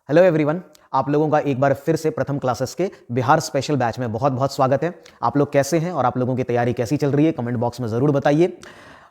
Hello everyone, आप लोगों का एक बार फिर से प्रथम क्लासेस के बिहार स्पेशल बैच में बहुत बहुत स्वागत है। आप लोग कैसे हैं और आप लोगों की तैयारी कैसी चल रही है, कमेंट बॉक्स में ज़रूर बताइए।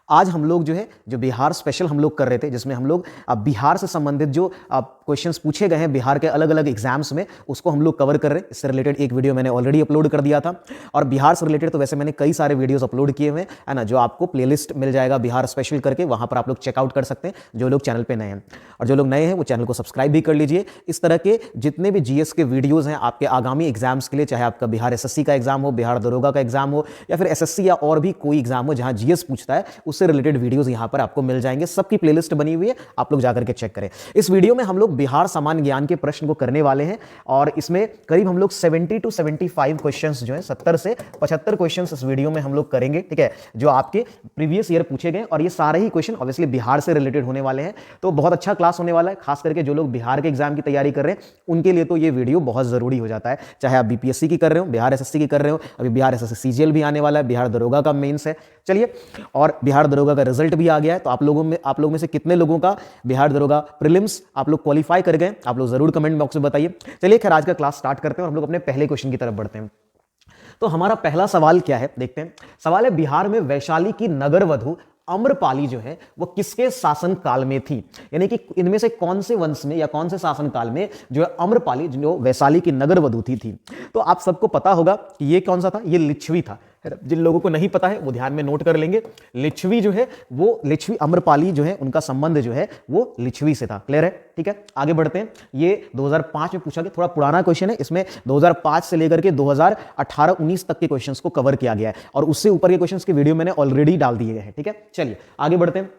आज हम लोग जो बिहार स्पेशल हम लोग कर रहे थे, जिसमें हम लोग बिहार से संबंधित जो क्वेश्चंस पूछे गए हैं बिहार के अलग अलग एग्जाम्स में, उसको हम लोग कवर कर रहे हैं। इससे रिलेटेड एक वीडियो मैंने ऑलरेडी अपलोड कर दिया था और बिहार से रिलेटेड तो वैसे मैंने कई सारे वीडियोस अपलोड किए हुए हैं ना, जो आपको प्लेलिस्ट मिल जाएगा बिहार स्पेशल करके, वहां पर आप लोग चेकआउट कर सकते हैं जो लोग चैनल पर नए हैं। और जो लोग नए हैं वो चैनल को सब्सक्राइब भी कर लीजिए। इस तरह के जितने भी जीएस के वीडियोज़ हैं आपके आगामी एग्जाम्स के लिए, चाहे आपका बिहार एसएससी का एग्जाम हो, बिहार दरोगा का एग्जाम हो, या फिर एसएससी या और भी कोई एग्जाम हो जहां जीएस पूछता है, उससे रिलेटेड वीडियोज़ यहां पर आपको मिल जाएंगे। सबकी प्लेलिस्ट बनी हुई है, आप लोग जाकर के चेक करें। इस वीडियो में हम लोग बिहार सामान्य ज्ञान के प्रश्न को करने वाले हैं और इसमें करीब हम लोग 70 to 75 क्वेश्चंस जो है, 70 से 75 क्वेश्चंस इस वीडियो में हम लोग करेंगे, ठीक है, जो आपके प्रीवियस ईयर पूछे गए। और ये सारे ही क्वेश्चन ऑब्वियसली बिहार से रिलेटेड होने वाले हैं, तो बहुत अच्छा क्लास होने वाला है। खास करके जो लोग बिहार के एग्जाम की तैयारी कर रहे हैं उनके लिए तो ये वीडियो बहुत जरूरी हो जाता है, चाहे आप बीपीएससी की कर रहे हो, बिहार एसएससी की कर रहे हो, अभी बिहार एसएससी सीजीएल भी आने वाला है, बिहार दरोगा का मेंस है। चलिए, और बिहार दरोगा का रिजल्ट भी आ गया है, तो आप लोग में से कितने लोगों का बिहार दरोगा प्रीलिम्स आप लोग क्वालिफाई कर गए, आप लोग जरूर कमेंट बॉक्स में बताइए। चलिए खैर, आज का क्लास स्टार्ट करते हैं और हम लोग अपने पहले क्वेश्चन की तरफ बढ़ते हैं। तो हमारा पहला सवाल क्या है, देखते हैं। सवाल है, बिहार में वैशाली की नगर वधु अम्रपाली जो है वो किसके शासन काल में थी? यानी कि इनमें से कौन से वंश में या कौन से शासन काल में जो है अम्रपाली जो वैशाली की नगर वधु थी। तो आप सबको पता होगा कि ये कौन सा था, ये लिच्छवी था। जिन लोगों को नहीं पता है वो ध्यान में नोट कर लेंगे। लिच्छवी जो है वो लिच्छवी अम्रपाली जो है उनका संबंध जो है वो लिच्छवी से था। क्लियर है? ठीक है, आगे बढ़ते हैं। ये 2005 में पूछा गया, थोड़ा पुराना क्वेश्चन है। इसमें 2005 से लेकर के 2018-19 तक के क्वेश्चंस को कवर किया गया है और उससे ऊपर के क्वेश्चंस की वीडियो मैंने ऑलरेडी डाल दिए हैं। ठीक है, चलिए आगे बढ़ते हैं।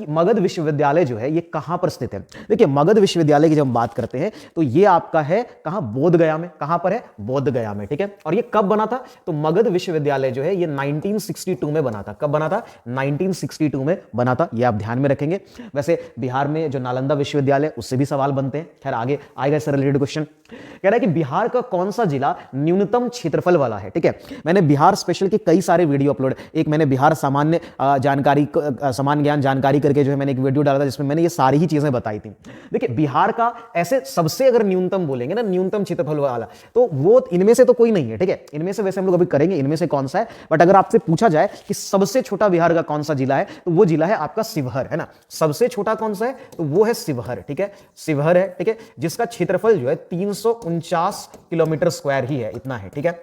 मगध विश्वविद्यालय जो है ये कहां पर स्थित है? देखिए, मगध विश्वविद्यालय की जब हम बात करते हैं तो ये आपका है कहां? बोध गया में। कहां पर है? बोध गया में। ठीक है, और ये कब बना था? तो मगध विश्वविद्यालय जो है ये 1962 में बना था। कब बना था? 1962 में बना था, ये आप ध्यान में रखेंगे। वैसे बिहार में जो नालंदा विश्वविद्यालय, उससे भी सवाल बनते हैं। खैर आगे आएगा इससे रिलेटेड क्वेश्चन। कह रहा है कि बिहार का कौन सा जिला न्यूनतम क्षेत्रफल वाला है? ठीक है, मैंने बिहार स्पेशल के कई सारे वीडियो अपलोड, एक मैंने बिहार सामान्य ज्ञान जानकारी करके जो है मैंने एक वीडियो डाला था जिसमें मैंने ये सारी ही चीजें बताई थी। देखिए, बिहार का ऐसे सबसे अगर न्यूनतम बोलेंगे ना, न्यूनतम क्षेत्रफल वाला, तो वो इनमें से तो कोई नहीं है। ठीक है, इनमें से वैसे हम लोग अभी करेंगे इनमें से कौन सा है, बट अगर आपसे पूछा जाए कि सबसे छोटा बिहार का कौन सा जिला है तो वो जिला है आपका शिवहर, है ना। सबसे छोटा कौन सा है? तो वो है शिवहर। ठीक है, शिवहर है। ठीक है, जिसका क्षेत्रफल जो है 349 किलोमीटर स्क्वायर ही है, इतना है। ठीक है,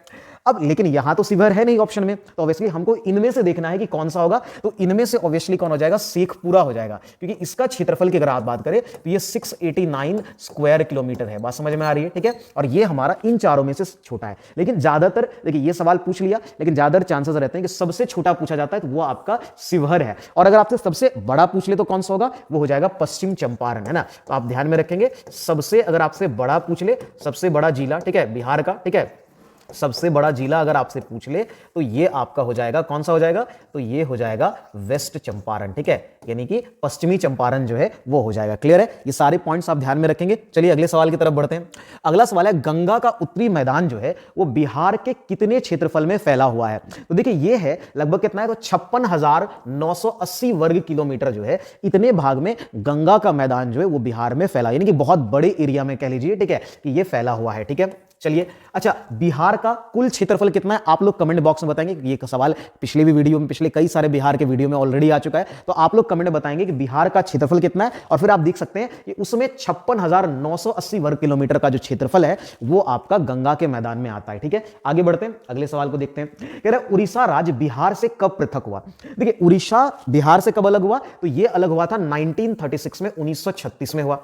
अब लेकिन यहां तो शिवहर है नहीं ऑप्शन में, तो ऑब्वियसली हमको इनमें से देखना है कि कौन सा होगा। तो इनमें से ऑब्वियसली कौन हो जाएगा? शेखपुरा हो जाएगा, क्योंकि इसका क्षेत्रफल की अगर आप बात करें तो ये 689 स्क्वायर किलोमीटर है। बात समझ में आ रही है? ठीक है, और ये हमारा इन चारों में से छोटा है। लेकिन ज्यादातर देखिए, ये सवाल पूछ लिया, लेकिन ज्यादातर चांसेस रहते हैं कि सबसे छोटा पूछा जाता है तो वो आपका शिवहर है। और अगर आपसे सबसे बड़ा पूछ ले तो कौन सा होगा? वो हो जाएगा पश्चिम चंपारण, है ना। तो आप ध्यान में रखेंगे, सबसे अगर आपसे बड़ा पूछ ले, सबसे बड़ा जिला, ठीक है, बिहार का, ठीक है, सबसे बड़ा जिला अगर आपसे पूछ ले तो ये आपका हो जाएगा, कौन सा हो जाएगा? तो ये हो जाएगा वेस्ट चंपारण। ठीक है, यानी कि पश्चिमी चंपारण जो है वो हो जाएगा। क्लियर है? ये सारे पॉइंट्स आप ध्यान में रखेंगे। चलिए अगले सवाल की तरफ बढ़ते हैं। अगला सवाल है, गंगा का उत्तरी मैदान जो है वो बिहार के कितने क्षेत्रफल में फैला हुआ है? तो देखिए, ये है लगभग कितना है? तो 56,980 वर्ग किलोमीटर जो है, इतने भाग में गंगा का मैदान जो है वो बिहार में फैला, यानी कि बहुत बड़े एरिया में कह लीजिए, ठीक है, कि ये फैला हुआ है। ठीक है, चलिए, अच्छा, बिहार का कुल क्षेत्रफल कितना है? आप लोग कमेंट बॉक्स में बताएंगे। ये सवाल पिछले भी वीडियो में, पिछले कई सारे बिहार के वीडियो में ऑलरेडी आ चुका है, तो आप लोग कमेंट बताएंगे कि बिहार का क्षेत्रफल कितना है। और फिर आप देख सकते हैं कि उसमें 56,980 वर्ग किलोमीटर का जो क्षेत्रफल है वो आपका गंगा के मैदान में आता है। ठीक है, आगे बढ़ते हैं, अगले सवाल को देखते हैं। कह रहे हैं, उड़ीसा राज्य बिहार से कब पृथक हुआ? देखिए, उड़ीसा बिहार से कब अलग हुआ? तो ये अलग हुआ था 1936 में, 1936 में हुआ।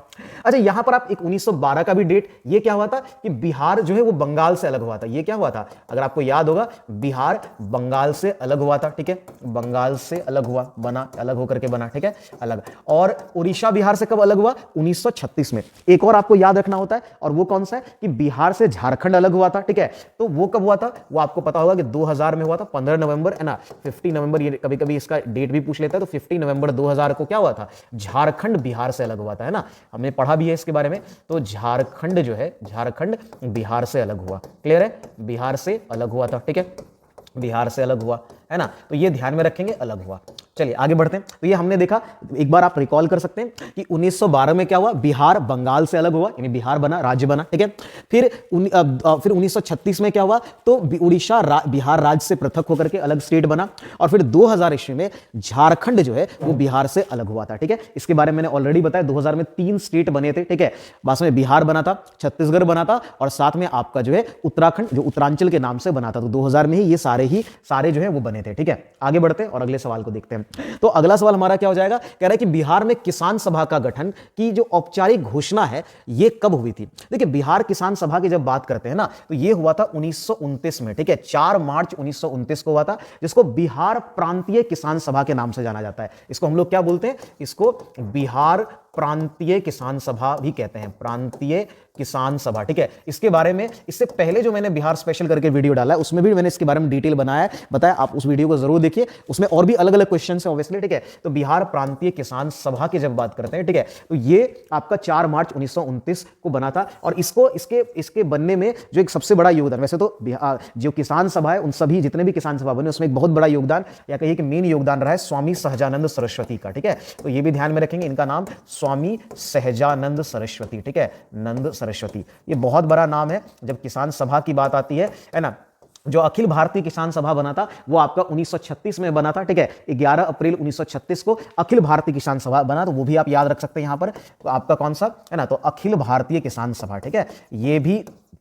अच्छा, यहां पर आप एक 1912 का भी डेट, ये क्या हुआ था कि बिहार जो है वो बंगाल से अलग हुआ था। ये क्या हुआ था? अगर आपको याद होगा, बिहार बंगाल से अलग हुआ था। ठीक है, बंगाल से अलग हुआ, बना, अलग होकर के बना। ठीक है, अलग। और उड़ीसा बिहार से कब अलग हुआ? 1936 में। एक और आपको याद रखना होता है, और वो कौन सा है कि बिहार से झारखंड अलग हुआ था। ठीक है, तो वो कब हुआ था? वो आपको पता होगा कि 2000 में हुआ था, 15 नवंबर, है ना, 50 नवंबर, ये कभी कभी इसका डेट भी पूछ लेता है। तो 50 नवंबर 2000 को क्या हुआ था? झारखंड बिहार से अलग हुआ था, है ना, हमने पढ़ा भी है इसके बारे में। तो झारखंड जो है, झारखंड बिहार से अलग हुआ। क्लियर है? बिहार से अलग हुआ था। ठीक है, बिहार से अलग हुआ, है ना, तो ये ध्यान में रखेंगे, अलग हुआ। चलिए आगे बढ़ते हैं। तो ये हमने देखा, एक बार आप रिकॉल कर सकते हैं कि 1912 में क्या हुआ, बिहार बंगाल से अलग हुआ, यानी बिहार बना, राज्य बना, ठीक है। फिर 1936 में क्या हुआ, तो उड़ीसा बिहार राज्य से पृथक होकर के अलग स्टेट बना। और फिर 2000 ईस्वी में झारखंड जो है वो बिहार से अलग हुआ था, ठीक है। इसके बारे में मैंने ऑलरेडी बताया, 2000 में 3 स्टेट बने थे, ठीक है। बाद में बिहार बना था, छत्तीसगढ़ बना था, और साथ में आपका जो है उत्तराखंड, जो उत्तरांचल के नाम से बना था। तो 2000 में ही ये सारे जो है वो बने थे, ठीक है। आगे बढ़ते हैं और अगले सवाल को देखते हैं। तो अगला सवाल हमारा क्या हो जाएगा, कह रहा है कि बिहार में किसान सभा का गठन की जो औपचारिक घोषणा है ये कब हुई थी। देखिए बिहार किसान सभा की जब बात करते हैं ना, तो ये हुआ था 1929 में, ठीक है। 4 मार्च 1929 को हुआ था, जिसको बिहार प्रांतीय किसान सभा के नाम से जाना जाता है। इसको हम लोग क्या बोलते हैं, इसको बिहार प्रांतीय किसान सभा भी कहते हैं, प्रांतीय किसान सभा, ठीक है। इसके बारे में इससे पहले जो मैंने बिहार स्पेशल करके वीडियो डाला है उसमें भी मैंने इसके बारे में डिटेल बताया, आप उस वीडियो को जरूर देखिए, उसमें और भी अलग अलग क्वेश्चन है ऑब्वियसली, ठीक है। तो बिहार प्रांतीय किसान सभा की जब बात करते हैं, ठीक है, तो ये आपका 4 मार्च 1929 को बना था। और इसके बनने में जो एक सबसे बड़ा योगदान, वैसे तो जो किसान सभा है उन सभी जितने भी किसान सभा बने उसमें एक बहुत बड़ा योगदान, या कहिए कि मेन योगदान रहा है स्वामी सहजानंद सरस्वती का, ठीक है। तो ये भी ध्यान में रखेंगे, इनका नाम स्वामी सहजानंद सरस्वती, ठीक है, नंद सरस्वती, ये बहुत बड़ा नाम है जब किसान सभा की बात आती है ना। जो अखिल भारतीय किसान सभा बना था वो आपका 1936 में बना था, ठीक है। 11 अप्रैल 1936 को अखिल भारतीय किसान सभा बना, तो वो भी आप याद रख सकते हैं यहां पर। तो आपका कौन सा है ना, तो अखिल भारतीय किसान सभा, ठीक है।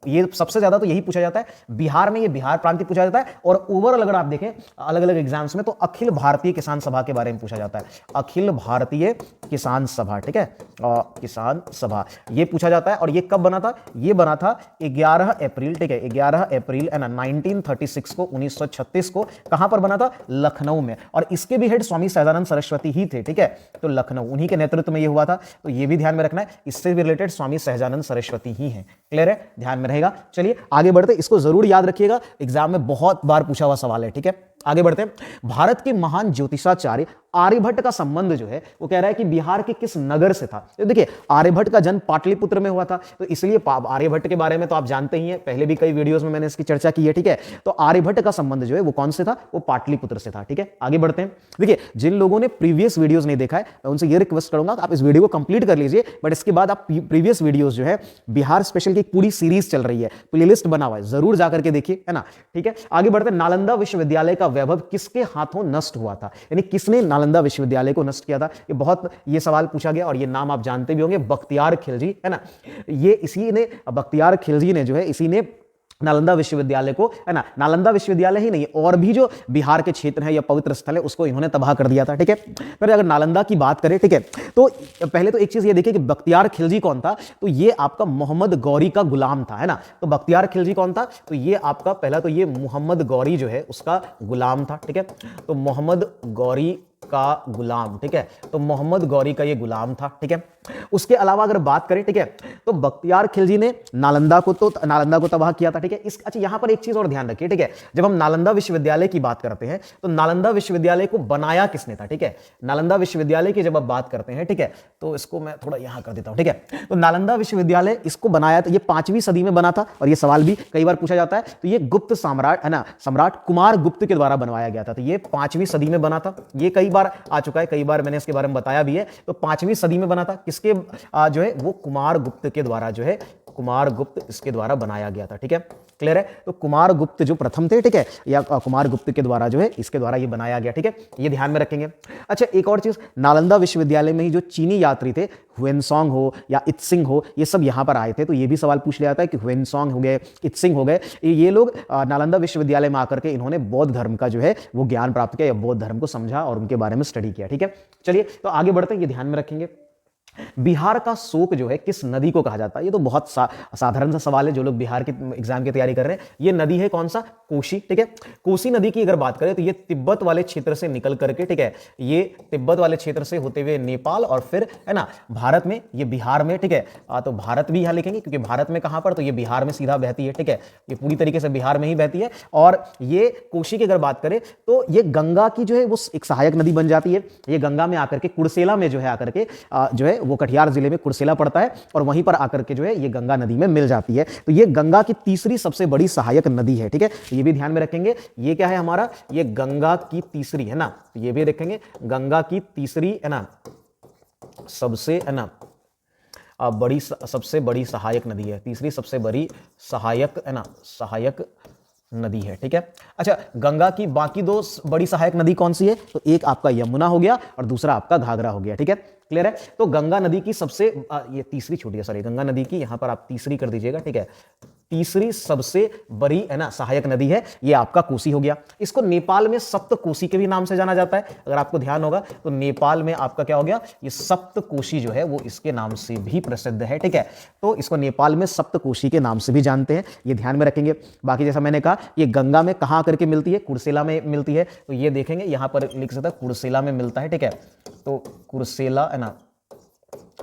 ये सबसे ज्यादा तो यही पूछा जाता है, बिहार में ये बिहार प्रांतीय पूछा जाता है, और ओवरऑल अगर आप देखें अलग अलग एग्जाम्स में तो अखिल भारतीय किसान सभा के बारे में पूछा जाता है, अखिल भारतीय किसान सभा, ठीक है, किसान सभा ये पूछा जाता है। और ये कब बना था, ये बना था 11 अप्रैल, ठीक है, 11 अप्रैल 1936 को, 1936 को। कहां पर बना था, लखनऊ में, और इसके भी हेड स्वामी सहजानंद सरस्वती ही थे, ठीक है। तो लखनऊ, उन्हीं के नेतृत्व में ये हुआ था, तो ये भी ध्यान में रखना है, इससे भी रिलेटेड स्वामी सहजानंद सरस्वती ही है, क्लियर है, ध्यान में रहेगा। चलिए आगे बढ़ते, इसको जरूर याद रखिएगा, एग्जाम में बहुत बार पूछा हुआ सवाल है, ठीक है। आगे बढ़ते हैं। भारत के महान ज्योतिषाचार्य आर्यभट्ट का संबंध जो है वो कह रहा है कि बिहार के किस नगर से था। तो देखिए आर्यभट्ट का जन्म पाटलिपुत्र में हुआ था, तो इसलिए आर्यभट्ट के बारे में तो आप जानते ही हैं, पहले भी कई वीडियोस में मैंने इसकी चर्चा की है, ठीक है। तो आर्यभट्ट का संबंध जो है वो कौन से था, वो पाटलिपुत्र से था, ठीक है। आगे बढ़ते हैं। देखिए जिन लोगों ने प्रीवियस वीडियोस नहीं देखा है मैं उनसे ये रिक्वेस्ट करूंगा आप इस वीडियो को कंप्लीट कर लीजिए, बट इसके बाद आप प्रीवियस वीडियोस जो है बिहार स्पेशल की एक पूरी सीरीज चल रही है, प्लेलिस्ट बना हुआ है, जरूर जाकर के देखिए, है ना, ठीक है। आगे बढ़ते हैं। नालंदा विश्वविद्यालय का वैभव किसके हाथों नष्ट हुआ था, यानी किसने नालंदा विश्वविद्यालय को नष्ट किया था। ये सवाल पूछा गया, और ये नाम आप जानते भी होंगे, बख्तियार खिलजी, है ना। बख्तियार खिलजी ने जो है इसी ने नालंदा विश्वविद्यालय को, है ना, नालंदा विश्वविद्यालय ही नहीं और भी जो बिहार के क्षेत्र है या पवित्र स्थल है उसको इन्होंने तबाह कर दिया था, ठीक है। फिर अगर नालंदा की बात करें, ठीक है, तो पहले तो एक चीज ये देखिए कि बख्तियार खिलजी कौन था, तो ये आपका मोहम्मद गौरी का गुलाम था, है ना। तो बख्तियार खिलजी कौन था, तो ये आपका पहला तो ये मोहम्मद गौरी जो है उसका गुलाम था, ठीक है। तो मोहम्मद गौरी का गुलाम, ठीक है, तो मोहम्मद गौरी का ये गुलाम था, ठीक है। उसके अलावा अगर बात करें, ठीक है, तो बख्तियार खिलजी ने नालंदा को तबाह किया था, ठीक है। अच्छा यहां पर एक चीज और ध्यान रखिए, ठीक है, जब हम नालंदा विश्वविद्यालय की बात करते हैं तो नालंदा विश्वविद्यालय को बनाया किसने था, ठीक है। नालंदा विश्वविद्यालय की जब आप बात करते हैं, ठीक है, तो इसको मैं थोड़ा यहां कर देता हूं, ठीक है। तो नालंदा विश्वविद्यालय इसको बनाया था, ये 5वीं सदी में बना था, और ये सवाल भी कई बार पूछा जाता है। तो ये गुप्त सम्राट, है ना, सम्राट कुमार गुप्त के द्वारा बनवाया गया था, तो ये 5वीं सदी में बना था। ये कई बार आ चुका है, कई बार मैंने इसके बारे में बताया भी है। तो 5वीं सदी में बना था, किसके जो है वो कुमार गुप्त के द्वारा जो है, कुमार गुप्त इसके द्वारा बनाया गया था, ठीक है, क्लियर है। तो कुमार गुप्त जो प्रथम थे, ठीक है, या कुमार गुप्त के द्वारा जो है इसके द्वारा ये बनाया गया, ठीक है, ये ध्यान में रखेंगे। अच्छा एक और चीज, नालंदा विश्वविद्यालय में ही जो चीनी यात्री थे, हुएनसोंग हो या इत्सिंग हो, ये सब यहां पर आए थे। तो ये भी सवाल पूछ लिया जाता है कि हुएनसोंग हो गए, इत्सिंग हो गए, ये लोग नालंदा विश्वविद्यालय में आकर के इन्होंने बौद्ध धर्म का जो है वो ज्ञान प्राप्त किया या बौद्ध धर्म को समझा और उनके बारे में स्टडी किया, ठीक है। चलिए तो आगे बढ़ते हैं, ये ध्यान में रखेंगे। बिहार का शोक जो है किस नदी को कहा जाता है, ये तो बहुत साधारण सा सवाल है, जो लोग बिहार के एग्जाम की तैयारी कर रहे हैं। ये नदी है कौन सा, कोसी, ठीक है। कोसी नदी की अगर बात करें तो ये तिब्बत वाले क्षेत्र से निकल करके, ठीक है, ये तिब्बत वाले क्षेत्र से होते हुए नेपाल और फिर, है ना, भारत में, ये बिहार में, ठीक है। तो भारत भी यहां लिखेंगे क्योंकि भारत में कहां पर, तो ये बिहार में सीधा बहती है, ठीक है, ये पूरी तरीके से बिहार में ही बहती है। और ये कोसी की अगर बात करें तो ये गंगा की जो है वो एक सहायक नदी बन जाती है। ये गंगा में आकर के कुर्सेला में जो है आकर के जो है वो कटिहार जिले में कुर्सेला पड़ता है और वहीं पर आकर के जो है ये गंगा नदी में मिल जाती है। तो ये गंगा की तीसरी सबसे बड़ी सहायक नदी है, ठीक है, ये भी ध्यान में रखेंगे। ये क्या है हमारा, ये गंगा की तीसरी है ना, ये भी देखेंगे गंगा की तीसरी है ना सबसे है ना बड़ी सबसे बड़ी सहायक नदी है, तीसरी सबसे बड़ी सहायक है ना सहायक नदी है, ठीक है। अच्छा, गंगा की बाकी दो बड़ी सहायक नदी कौन सी है, तो एक आपका यमुना हो गया और दूसरा आपका घाघरा हो गया, ठीक है, क्लियर है। तो गंगा नदी की सबसे ये तीसरी छूट गया, सॉरी, गंगा नदी की यहां पर आप तीसरी कर दीजिएगा, ठीक है, तीसरी सबसे बड़ी है ना सहायक नदी है ये आपका कोसी हो गया। इसको नेपाल में सप्तकोशी के भी नाम से जाना जाता है, अगर आपको ध्यान होगा तो नेपाल में आपका क्या हो गया, ये सप्तकोशी जो है वो इसके नाम से भी प्रसिद्ध है, ठीक है। तो इसको नेपाल में सप्तकोशी के नाम से भी जानते हैं, ये ध्यान में रखेंगे। बाकी जैसा मैंने कहा ये गंगा में कहां करके मिलती है, कुर्सेला में मिलती है, तो ये देखेंगे यहां पर लिख सकता है कुर्सेला में मिलता है, ठीक है। तो कुर्सेला है ना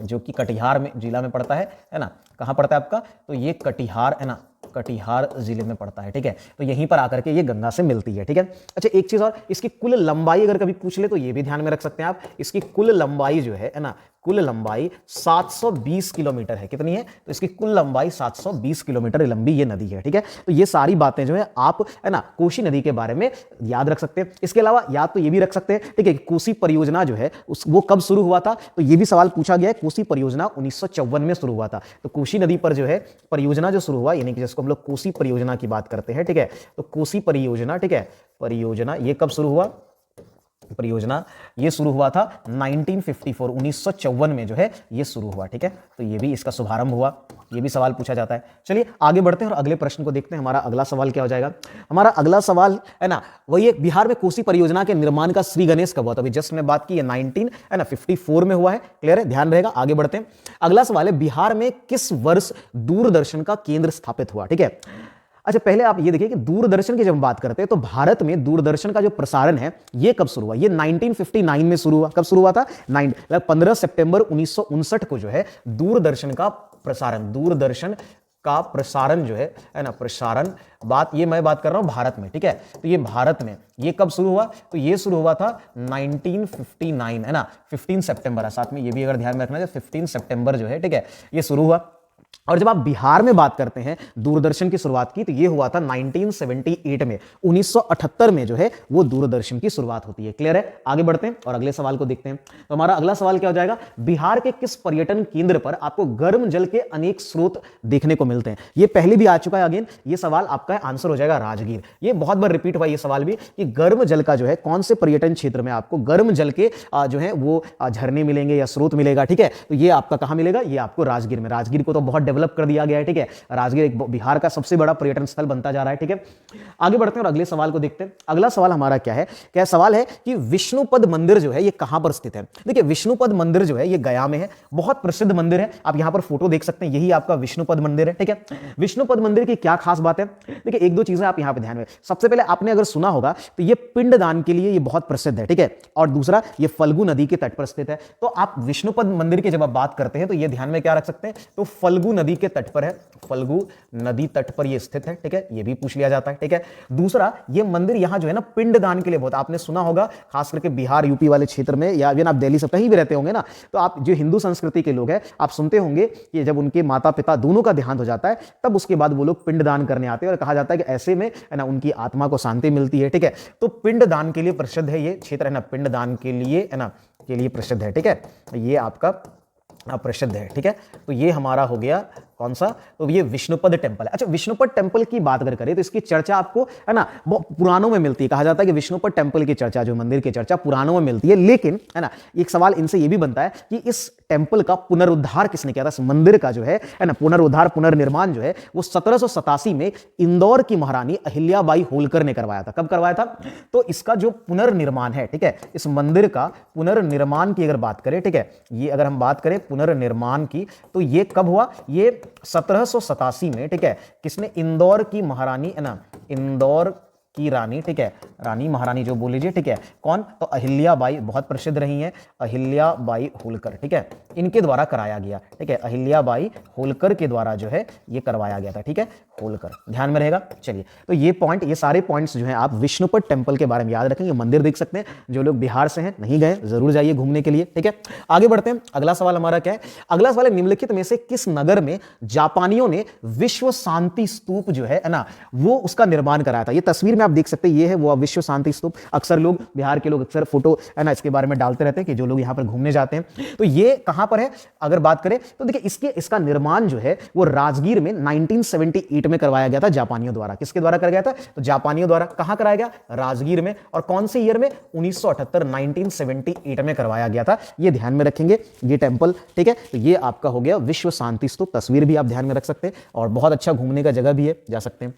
जो कि कटिहार में जिला में पड़ता है ना, कहां पड़ता है आपका, तो ये कटिहार है ना, कटिहार जिले में पड़ता है, ठीक है। तो यहीं पर आकर के ये गंगा से मिलती है, ठीक है। अच्छा, एक चीज और, इसकी कुल लंबाई अगर कभी पूछ ले तो ये भी ध्यान में रख सकते हैं आप, इसकी कुल लंबाई जो है ना, कुल लंबाई 720 किलोमीटर है। कितनी है, तो इसकी कुल लंबाई 720 किलोमीटर लंबी ये नदी है, ठीक है। तो ये सारी बातें जो है आप है ना कोसी नदी के बारे में याद रख सकते हैं। इसके अलावा याद तो ये भी रख सकते हैं, ठीक है, कोसी परियोजना जो है वो कब शुरू हुआ था, तो ये भी सवाल पूछा गया है। कोसी परियोजना 1954 में शुरू हुआ था। तो कोसी नदी पर जो है परियोजना जो शुरू हुआ, यानी कि जिसको हम लोग कोसी परियोजना की बात करते हैं, ठीक है। तो कोसी परियोजना, ठीक है, परियोजना ये कब शुरू हुआ, परियोजना ये शुरू हुआ था 1954, 1954 में जो है ये शुरू हुआ, ठीक है। तो ये भी इसका शुभारंभ हुआ, ये भी सवाल पूछा जाता है। चलिए आगे बढ़ते हैं और अगले प्रश्न को देखते हैं। हमारा अगला सवाल क्या हो जाएगा, हमारा अगला सवाल है ना वही एक, बिहार में कोसी परियोजना के निर्माण का श्री गणेश कब हुआ था, अभी जस्ट ने बात की है 1954 में हुआ है, क्लियर है, ध्यान रहेगा। आगे बढ़ते हैं, अगला सवाल है बिहार में किस वर्ष दूरदर्शन का केंद्र स्थापित हुआ, ठीक है। अच्छा, पहले आप ये देखिए कि दूरदर्शन की जब हम बात करते हैं तो भारत में दूरदर्शन का जो प्रसारण है ये कब शुरू हुआ, ये 1959 में शुरू हुआ। कब शुरू हुआ था, 15 सितंबर 1959 को जो है दूरदर्शन का प्रसारण, दूरदर्शन का प्रसारण जो है ना, प्रसारण बात ये मैं बात कर रहा हूं भारत में, ठीक है। तो ये भारत में ये कब शुरू हुआ, तो ये शुरू हुआ था 1959 है ना, 15 सितंबर है, साथ में ये भी अगर ध्यान में रखना है 15 सितंबर जो है, ठीक है, ये शुरू हुआ। और जब आप बिहार में बात करते हैं दूरदर्शन की शुरुआत की, तो ये हुआ था 1978 में, 1978 में जो है वो दूरदर्शन की शुरुआत होती है, क्लियर है। आगे बढ़ते हैं और अगले सवाल को देखते हैं। तो हमारा अगला सवाल क्या हो जाएगा, बिहार के किस पर्यटन केंद्र पर आपको गर्म जल के अनेक स्रोत देखने को मिलते हैं। ये पहले भी आ चुका है, अगेन ये सवाल आपका आंसर हो जाएगा राजगीर। ये बहुत बार रिपीट हुआ ये सवाल भी कि गर्म जल का जो है कौन से पर्यटन क्षेत्र में आपको गर्म जल के जो है वो झरने मिलेंगे या स्रोत मिलेगा, ठीक है। तो ये आपका कहां मिलेगा, ये आपको राजगीर में। राजगीर को तो बहुत डेवलप कर दिया गया है, ठीक है। राजगीर एक बिहार का सबसे बड़ा पर्यटन स्थल बनता जा रहा है, ठीक है। आगे बढ़ते हैं और अगले सवाल को देखते हैं। अगला सवाल हमारा क्या है, क्या सवाल है कि विष्णुपद मंदिर जो है ये कहां पर स्थित है। देखिए विष्णुपद मंदिर जो है ये गया में है, बहुत प्रसिद्ध मंदिर है। आप यहां पर फोटो देख सकते हैं, यही आपका विष्णुपद मंदिर है, ठीक है। विष्णुपद मंदिर की क्या खास बात है, देखिए एक दो चीजें आप यहां पर ध्यान में, सबसे पहले आपने अगर सुना होगा तो ये पिंडदान के लिए ये बहुत प्रसिद्ध है, ठीक है। और दूसरा ये फल्गु नदी के तट पर स्थित है। तो आप विष्णुपद मंदिर की जब आप बात करते हैं तो ये ध्यान में क्या रख सकते हैं, तो फल्गु नदी के तट पर है, फल्गु नदी तट पर ये स्थित है, ठीक है, ये भी पूछ लिया जाता है, ठीक है। दूसरा ये मंदिर यहां जो है ना पिंडदान के लिए बहुत, आपने सुना होगा खास करके बिहार यूपी वाले क्षेत्र में या आप दिल्ली से कहीं भी रहते होंगे ना, तो आप जो हिंदू संस्कृति के लोग हैं आप सुनते होंगे कि जब उनके माता पिता दोनों का देहांत हो जाता है तब उसके बाद वो लोग पिंडदान करने आते हैं और कहा जाता है कि ऐसे में है ना उनकी आत्मा को शांति मिलती है, ठीक है। तो पिंडदान के लिए प्रसिद्ध है ये क्षेत्र, है ना, पिंडदान के लिए है ना के लिए प्रसिद्ध है, ठीक है। ये आपका प्रसिद्ध है, ठीक है। तो ये हमारा हो गया कौन सा, तो ये विष्णुपद टेम्पल है। अच्छा, विष्णुपद टेम्पल की बात अगर करें तो इसकी चर्चा आपको है ना पुराणों में मिलती है। कहा जाता है कि विष्णुपद टेम्पल की चर्चा, जो मंदिर की चर्चा पुराणों में मिलती है, लेकिन है ना एक सवाल इनसे ये भी बनता है कि इस टेम्पल का पुनरुद्धार किसने किया था, इस मंदिर का जो है ना पुनरुद्धार पुनर्निर्माण जो है वो 1787 में इंदौर की महारानी अहिल्याबाई होलकर ने करवाया था। कब करवाया था, तो इसका जो पुनर्निर्माण है, ठीक है, इस मंदिर का पुनर्निर्माण की अगर बात करें, ठीक है, ये अगर हम बात करें पुनर्निर्माण की तो ये कब हुआ, ये 1787 में, ठीक है, किसने, इंदौर की महारानी है ना, इंदौर की रानी, ठीक है, रानी महारानी जो बोल लीजिए, ठीक है, कौन, तो अहिल्याबाई बहुत प्रसिद्ध रही हैं, अहिल्याबाई होलकर, ठीक है, इनके द्वारा कराया गया, ठीक है, अहिल्याबाई होलकर के द्वारा जो है ये करवाया गया था, ठीक है, होलकर, ध्यान में रहेगा। चलिए, तो ये पॉइंट, ये सारे पॉइंट्स जो है आप विष्णुपद टेम्पल के बारे में याद रखेंगे, मंदिर देख सकते हैं, जो लोग बिहार से हैं नहीं गए जरूर जाइए घूमने के लिए, ठीक है। आगे बढ़ते हैं, अगला सवाल हमारा क्या है, अगला सवाल है निम्नलिखित में से किस नगर में जापानियों ने विश्व शांति स्तूप जो है ना वो उसका निर्माण कराया था। ये तस्वीर में आप देख सकते हैं, ये है वो विश्व शांति स्तूप। अक्सर लोग, बिहार के लोग अक्सर फोटो है ना इसके बारे में डालते रहते हैं कि जो लोग यहाँ पर घूमने जाते हैं। तो ये कहां पर है अगर बात करें तो देखिए, इसका निर्माण जो है वो राजगीर में 1978 में करवाया गया था जापानियों द्वारा। किसके द्वारा कराया गया था, तो जापानियों द्वारा। कहां कराया गया, राजगीर में। और कौन से ईयर में, 1978, 1978 में करवाया गया था। ये ध्यान में रखेंगे, ये टेंपल, ठीक है। तो ये आपका हो गया विश्व शांति स्तूप। तस्वीर भी आप ध्यान में रख सकते हैं और बहुत अच्छा घूमने का जगह भी है, जा सकते हैं।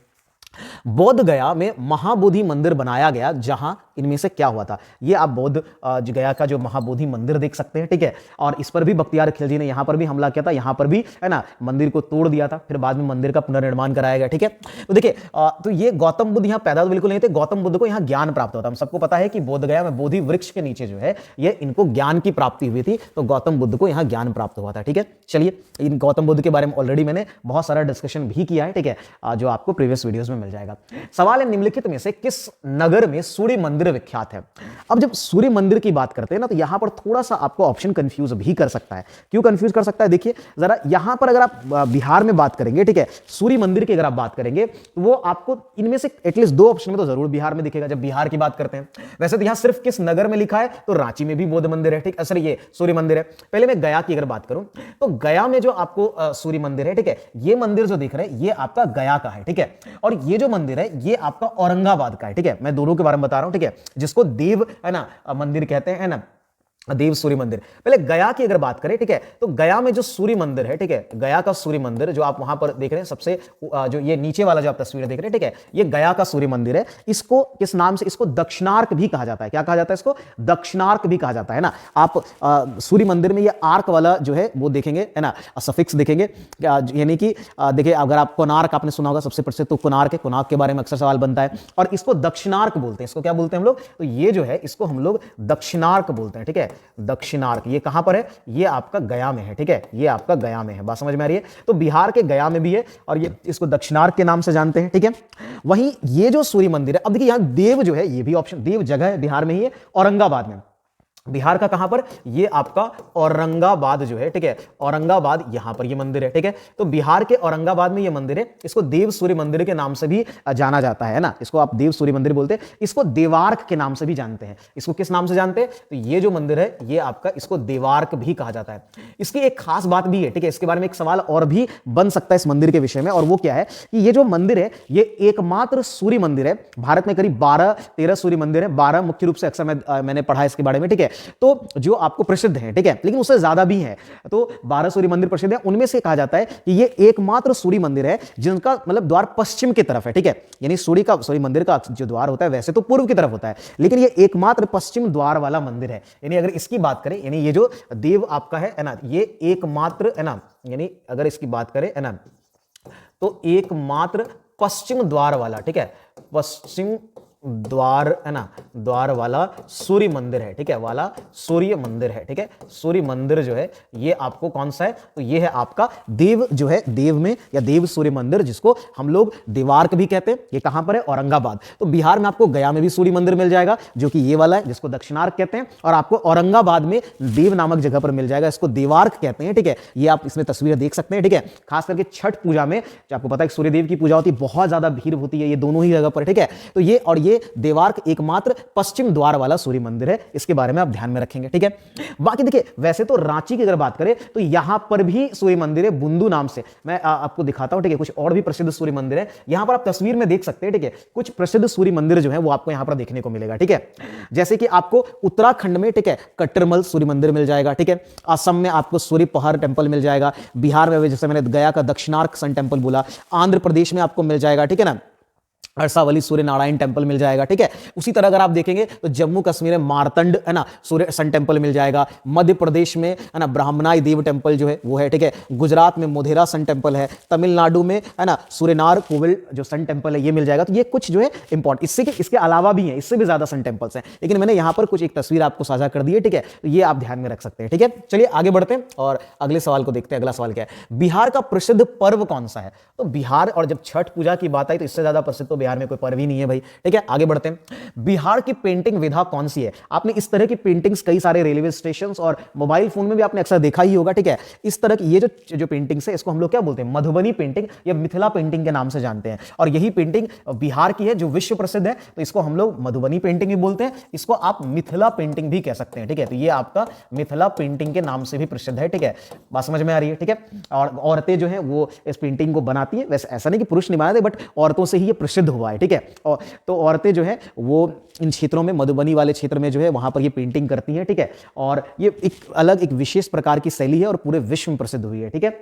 बोध गया में महाबोधि मंदिर बनाया गया, जहां इनमें से क्या हुआ था। ये आप बोध गया का जो महाबोधि मंदिर देख सकते हैं, ठीक है। और इस पर भी बख्तियार खिलजी ने यहां पर भी हमला किया था, यहां पर भी है ना मंदिर को तोड़ दिया था, फिर बाद में मंदिर का पुनर्निर्माण कराया गया, ठीक है। तो देखिए, तो ये गौतम बुद्ध यहां पैदा तो बिल्कुल नहीं थे। गौतम बुद्ध को यहां ज्ञान प्राप्त होता, हम सबको पता है कि बोध गया में बोधि वृक्ष के नीचे जो है ये इनको ज्ञान की प्राप्ति हुई थी, तो गौतम बुद्ध को यहां ज्ञान प्राप्त हुआ था, ठीक है। चलिए, इन गौतम बुद्ध के बारे में ऑलरेडी मैंने बहुत सारा डिस्कशन भी किया है, ठीक है, जो आपको प्रीवियस वीडियोस में मिल जाएगा। सवाल है, निम्नलिखित में से किस नगर में सूर्य मंदिर विख्यात है। अब जब सूर्य मंदिर की बात करते हैं ना, तो यहां पर थोड़ा सा आपको ऑप्शन कंफ्यूज भी कर सकता है। क्यों कंफ्यूज कर सकता है, देखिए जरा, यहां पर अगर आप बिहार में बात करेंगे, ठीक है, सूर्य मंदिर की अगर आप बात करेंगे तो वो आपको इनमें से एटलीस्ट 2 ऑप्शन में तो जरूर बिहार में दिखेगा जब बिहार की बात करते हैं। वैसे तो यहां सिर्फ किस नगर में लिखा है, तो रांची में भी बौद्ध मंदिर है, ठीक, असर ये सूर्य मंदिर है। पहले मैं गया की अगर बात करूं तो गया में जो आपको सूर्य मंदिर है, ठीक है, ये मंदिर जो दिख रहे हैं ये आपका गया का है, ठीक है। और ये जो मंदिर है ये आपका औरंगाबाद का है, ठीक है। मैं दोनों के बारे में बता रहा हूं, ठीक है, जिसको देव है ना मंदिर कहते हैं ना, देव सूर्य मंदिर। पहले गया की अगर बात करें, ठीक है, तो गया में जो सूर्य मंदिर है, ठीक है, गया का सूर्य मंदिर जो आप वहां पर देख रहे हैं, सबसे जो ये नीचे वाला जो आप तस्वीर देख रहे हैं, ठीक है, ये गया का सूर्य मंदिर है। इसको किस नाम से, इसको दक्षिणार्क भी कहा जाता है। क्या कहा जाता है इसको, दक्षिणार्क भी कहा जाता है ना। आप सूर्य मंदिर में ये आर्क वाला जो है वो देखेंगे, है ना, सफिक्स देखेंगे, यानी कि देखिए, अगर आप कोणार्क आपने सुना होगा सबसे प्रसिद्ध, तो कोणार्क है, कोणार्क के बारे में अक्सर सवाल बनता है। और इसको दक्षिणार्क बोलते हैं। इसको क्या बोलते हैं हम लोग, तो ये जो है इसको हम लोग दक्षिणार्क बोलते हैं, ठीक है, दक्षिणार्क। ये कहां पर है, ये आपका गया में है, ठीक है, ये आपका गया में है। बात समझ में आ रही है, तो बिहार के गया में भी है और ये इसको दक्षिणार्क के नाम से जानते हैं, ठीक है। वहीं ये जो सूर्य मंदिर है, अब देखिए यहां देव जो है, ये भी ऑप्शन, देव जगह है बिहार में ही है, औरंगाबाद में। बिहार का कहां पर, ये आपका औरंगाबाद जो है, ठीक है, औरंगाबाद, यहां पर ये मंदिर है, ठीक है। तो बिहार के औरंगाबाद में ये मंदिर है। इसको देव सूर्य मंदिर के नाम से भी जाना जाता है ना, इसको आप देव सूर्य मंदिर बोलते हैं। इसको देवार्क के नाम से भी जानते हैं। इसको किस नाम से जानते हैं, तो ये जो मंदिर है ये आपका, इसको देवार्क भी कहा जाता है। इसकी एक खास बात भी है, ठीक है, इसके बारे में एक सवाल और भी बन सकता है इस मंदिर के विषय में, और वो क्या है कि ये जो मंदिर है ये एकमात्र सूर्य मंदिर है। भारत में करीब 12-13 सूर्य मंदिर है, 12 मुख्य रूप से, अक्सर मैंने पढ़ा इसके बारे में, ठीक है। तो जो आपको प्रसिद्ध है, ठीक है, लेकिन उससे ज्यादा भी है, तो 12 सूर्य मंदिर प्रसिद्ध है। उनमें से कहा जाता है कि ये एकमात्र सूर्य मंदिर है जिनका मतलब द्वार पश्चिम की तरफ है, ठीक है, यानी सूर्य मंदिर का जो द्वार होता है वैसे तो पूर्व की तरफ होता है, लेकिन ये एकमात्र पश्चिम द्वार वाला मंदिर है। यानी अगर इसकी बात करें, यानी ये जो देव आपका है ना, ये एकमात्र है ना, यानी अगर इसकी बात करें, है ना, तो एकमात्र पश्चिम द्वार वाला, ठीक है, पश्चिम द्वार, है ना, द्वार वाला सूर्य मंदिर है, ठीक है, वाला सूर्य मंदिर है, ठीक है। सूर्य मंदिर जो है ये आपको कौन सा है, तो ये है आपका देव जो है, देव में या देव सूर्य मंदिर, जिसको हम लोग देवार्क भी कहते हैं। ये कहां पर है, औरंगाबाद। तो बिहार में आपको गया में भी सूर्य मंदिर मिल जाएगा जो कि ये वाला है, जिसको दक्षिणार्क कहते हैं, और आपको औरंगाबाद में देव नामक जगह पर मिल जाएगा, इसको देवार्क कहते हैं, ठीक है। ये आप इसमें तस्वीरें देख सकते हैं, ठीक है। खास करके छठ पूजा में आपको पता है सूर्यदेव की पूजा होती है, बहुत ज्यादा भीड़ होती है ये दोनों ही जगह पर, ठीक है। तो ये और ये देवार्क एकमात्र पश्चिम द्वार वाला सूर्य मंदिर है, इसके बारे में आप ध्यान में रखेंगे, ठीक है। बाकी देखिए, वैसे तो रांची की अगर बात करें तो यहां पर भी सूर्य मंदिर है, बुंदू नाम से। मैं आपको दिखाता हूं, ठीक है, कुछ और भी प्रसिद्ध सूर्य मंदिर है। यहां पर आप तस्वीर में देख सकते हैं, ठीक है, कुछ प्रसिद्ध सूर्य मंदिर जो है वो आपको यहां पर देखने को मिलेगा, ठीक है। जैसे कि आपको उत्तराखंड में, ठीक है, कट्टरमल सूर्य मंदिर मिल जाएगा, ठीक है। असम में आपको सूर्य पहाड़ टेंपल मिल जाएगा। बिहार में जैसे मैंने गया का दक्षिणार्क सन टेंपल बोला। आंध्र प्रदेश में आपको मिल जाएगा, ठीक है ना, अरसावली सूर्य नारायण टेम्पल मिल जाएगा, ठीक है। उसी तरह अगर आप देखेंगे तो जम्मू कश्मीर में मारतंड है ना सूर्य सन टेम्पल मिल जाएगा। मध्य प्रदेश में है ना ब्राह्मणाई देव टेम्पल जो है वो है, ठीक है। गुजरात में मोधेरा सन टेम्पल है। तमिलनाडु में है ना सूर्यनार कोविल जो सन टेम्पल है ये मिल जाएगा। तो ये कुछ जो है इंपॉर्टेंट, इसके अलावा भी है, इससे भी ज्यादा सन टेम्पल्स हैं, लेकिन मैंने यहां पर कुछ एक तस्वीर आपको साझा कर दी है, ठीक है। तो ये आप ध्यान में रख सकते हैं, ठीक है। चलिए आगे बढ़ते हैं और अगले सवाल को देखते हैं। अगला सवाल क्या है, बिहार का प्रसिद्ध पर्व कौन सा है? तो बिहार, और जब छठ पूजा की बात आई तो इससे ज्यादा प्रसिद्ध तो बिहार में कोई पर्व ही नहीं है भाई, ठीक है। आगे बढ़ते हैं, बिहार की पेंटिंग विधा कौन सी है? आपने इस तरह की पेंटिंग्स कई सारे रेलवे स्टेशन और मोबाइल फोन में भी आपने अक्सर देखा ही होगा, ठीक है। इस तरह की ये जो पेंटिंग्स है इसको हम लोग क्या बोलते हैं, मधुबनी पेंटिंग या मिथिला पेंटिंग के नाम से जानते हैं। और यही पेंटिंग बिहार की है जो विश्व प्रसिद्ध है, तो इसको हम लोग मधुबनी पेंटिंग भी बोलते हैं, इसको आप मिथिला पेंटिंग भी कह सकते हैं, ठीक है। तो ये आपका मिथिला पेंटिंग के नाम से भी प्रसिद्ध है, ठीक है। बात समझ में आ रही है, ठीक है। और औरतें जो है वो इस पेंटिंग को बनाती है, वैसे ऐसा नहीं कि पुरुष नहीं बनाते, बट औरतों से ही ये प्रसिद्ध हुआ है, ठीक है। और तो औरतें जो है वो इन क्षेत्रों में, मधुबनी वाले क्षेत्र में जो है वहां पर ये पेंटिंग करती हैं, ठीक है। और ये एक अलग, एक विशेष प्रकार की शैली है और पूरे विश्व में प्रसिद्ध हुई है, ठीक है।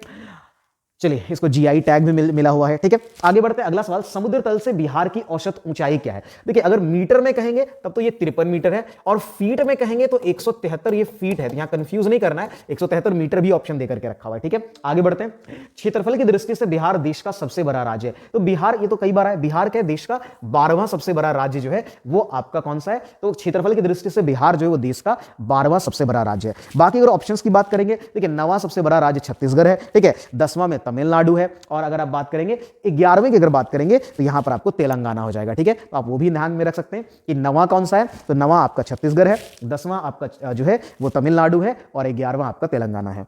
चलिए इसको जीआई टैग भी मिला हुआ है, ठीक है। आगे बढ़ते हैं, अगला सवाल, समुद्र तल से बिहार की औसत ऊंचाई क्या है? देखिए अगर मीटर में कहेंगे तब तो ये 53 मीटर है, और फीट में कहेंगे तो 173 ये फीट है। यहां कंफ्यूज नहीं करना है, 173 मीटर भी ऑप्शन देकर के रखा हुआ है, ठीक है। आगे बढ़ते हैं, क्षेत्रफल की दृष्टि से बिहार देश का सबसे बड़ा राज्य है। तो बिहार, ये तो कई बार है, बिहार क्या देश का 12वां सबसे बड़ा राज्य जो है वो आपका कौन सा है? तो क्षेत्रफल की दृष्टि से बिहार जो है वो देश का 12वां सबसे बड़ा राज्य है। बाकी अगर ऑप्शन की बात करेंगे, देखिए 9वां सबसे बड़ा राज्य छत्तीसगढ़ है, ठीक है। 10वां में तमिलनाडु है, और अगर आप बात करेंगे 11वें की अगर बात करेंगे तो यहां पर आपको तेलंगाना हो जाएगा, ठीक है। तो आप वो भी ध्यान में रख सकते हैं कि 9वां कौन सा है, तो 9वां आपका छत्तीसगढ़ है, 10वां आपका जो है वो तमिलनाडु है, और 11वां आपका तेलंगाना है।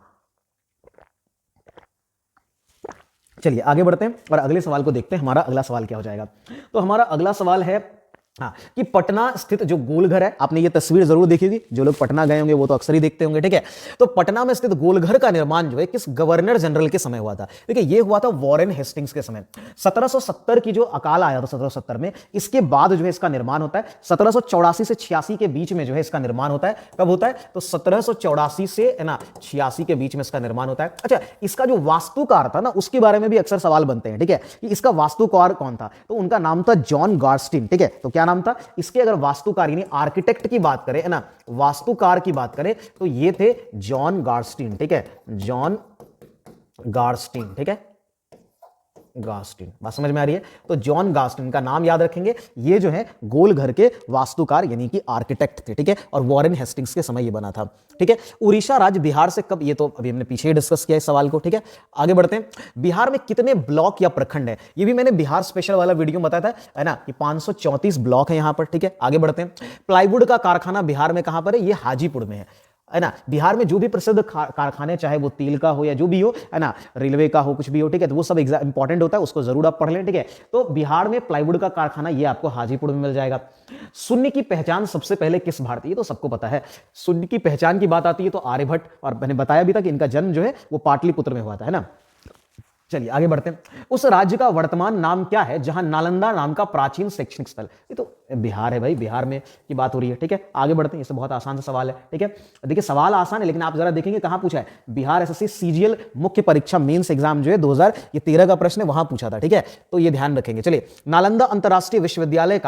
चलिए आगे बढ़ते हैं और अगले सवाल को देखते हैं, हमारा अगला सवाल क्या हो जाएगा। तो हमारा अगला सवाल है कि पटना स्थित जो गोलघर है, आपने ये तस्वीर जरूर देखी होगी, जो लोग पटना गए होंगे वो तो अक्सर ही देखते होंगे, ठीक है। तो पटना में स्थित गोलघर का निर्माण जो है किस गवर्नर जनरल के समय हुआ था? देखिए ये हुआ था वॉरेन हेस्टिंग्स के समय। 1770 की जो अकाल आया था 1770 में, इसके बाद जो है इसका निर्माण होता है। 1784 से 86 के बीच में जो है इसका निर्माण होता है। कब होता है? तो 1784 से है ना 86 के बीच में इसका निर्माण होता है। अच्छा, इसका जो वास्तुकार था ना उसके बारे में भी अक्सर सवाल बनते हैं, ठीक है, कि इसका वास्तुकार कौन था? तो उनका नाम था जॉन गार्स्टीन, ठीक है। तो क्या नाम था इसके? अगर वास्तुकार यानी आर्किटेक्ट की बात करें, है ना, वास्तुकार की बात करें तो ये थे जॉन गार्स्टीन, ठीक है, जॉन गार्स्टीन, ठीक है, गास्टिन। बात समझ में आ रही है? तो जॉन गास्टिन का नाम याद रखेंगे, ये जो है गोल घर के वास्तुकार यानी कि आर्किटेक्ट थे, ठीक है। और वॉरेन हेस्टिंग्स के समय ये बना था, ठीक है। उड़ीसा राज्य बिहार से कब, ये तो अभी हमने पीछे ही डिस्कस किया इस सवाल को, ठीक है। आगे बढ़ते हैं, बिहार में कितने ब्लॉक या प्रखंड है? ये भी मैंने बिहार स्पेशल वाला वीडियो में बताया था, है ना, कि 534 ब्लॉक है यहां पर, ठीक है। आगे बढ़ते हैं, प्लाईवुड का कारखाना बिहार में कहां पर है? ये हाजीपुर में है ना। बिहार में जो भी प्रसिद्ध कारखाने, चाहे वो तेल का हो या जो भी हो, है ना, रेलवे का हो, कुछ भी हो, ठीक है, तो वो सब इंपॉर्टेंट होता है, उसको जरूर आप पढ़ लें, ठीक है। तो बिहार में प्लाईवुड का कारखाना ये आपको हाजीपुर में मिल जाएगा। शून्य की पहचान सबसे पहले किस भारतीय? तो सबको पता है, शून्य की पहचान की बात आती है तो आर्यभट्ट, और मैंने बताया भी था कि इनका जन्म जो है वो पाटलिपुत्र में हुआ था, है ना। चलिए आगे बढ़ते हैं, उस राज्य का वर्तमान नाम क्या है जहां नालंदा नाम का प्राचीन शैक्षणिक स्थल? ये तो बिहार है भाई, बिहार में की बात हो रही है, ठीक है। आगे बढ़ते हैं, इससे बहुत आसान सा सवाल है, ठीक है। देखिए सवाल आसान है, लेकिन आप जरा देखेंगे कहां पूछा है, बिहार एसएससी सीजीएल मुख्य परीक्षा मेंस एग्जाम जो है 2013 का प्रश्न है, वहां पूछा था, ठीक है। तो ये ध्यान रखेंगे। चलिए, नालंदा अंतरराष्ट्रीय विश्वविद्यालय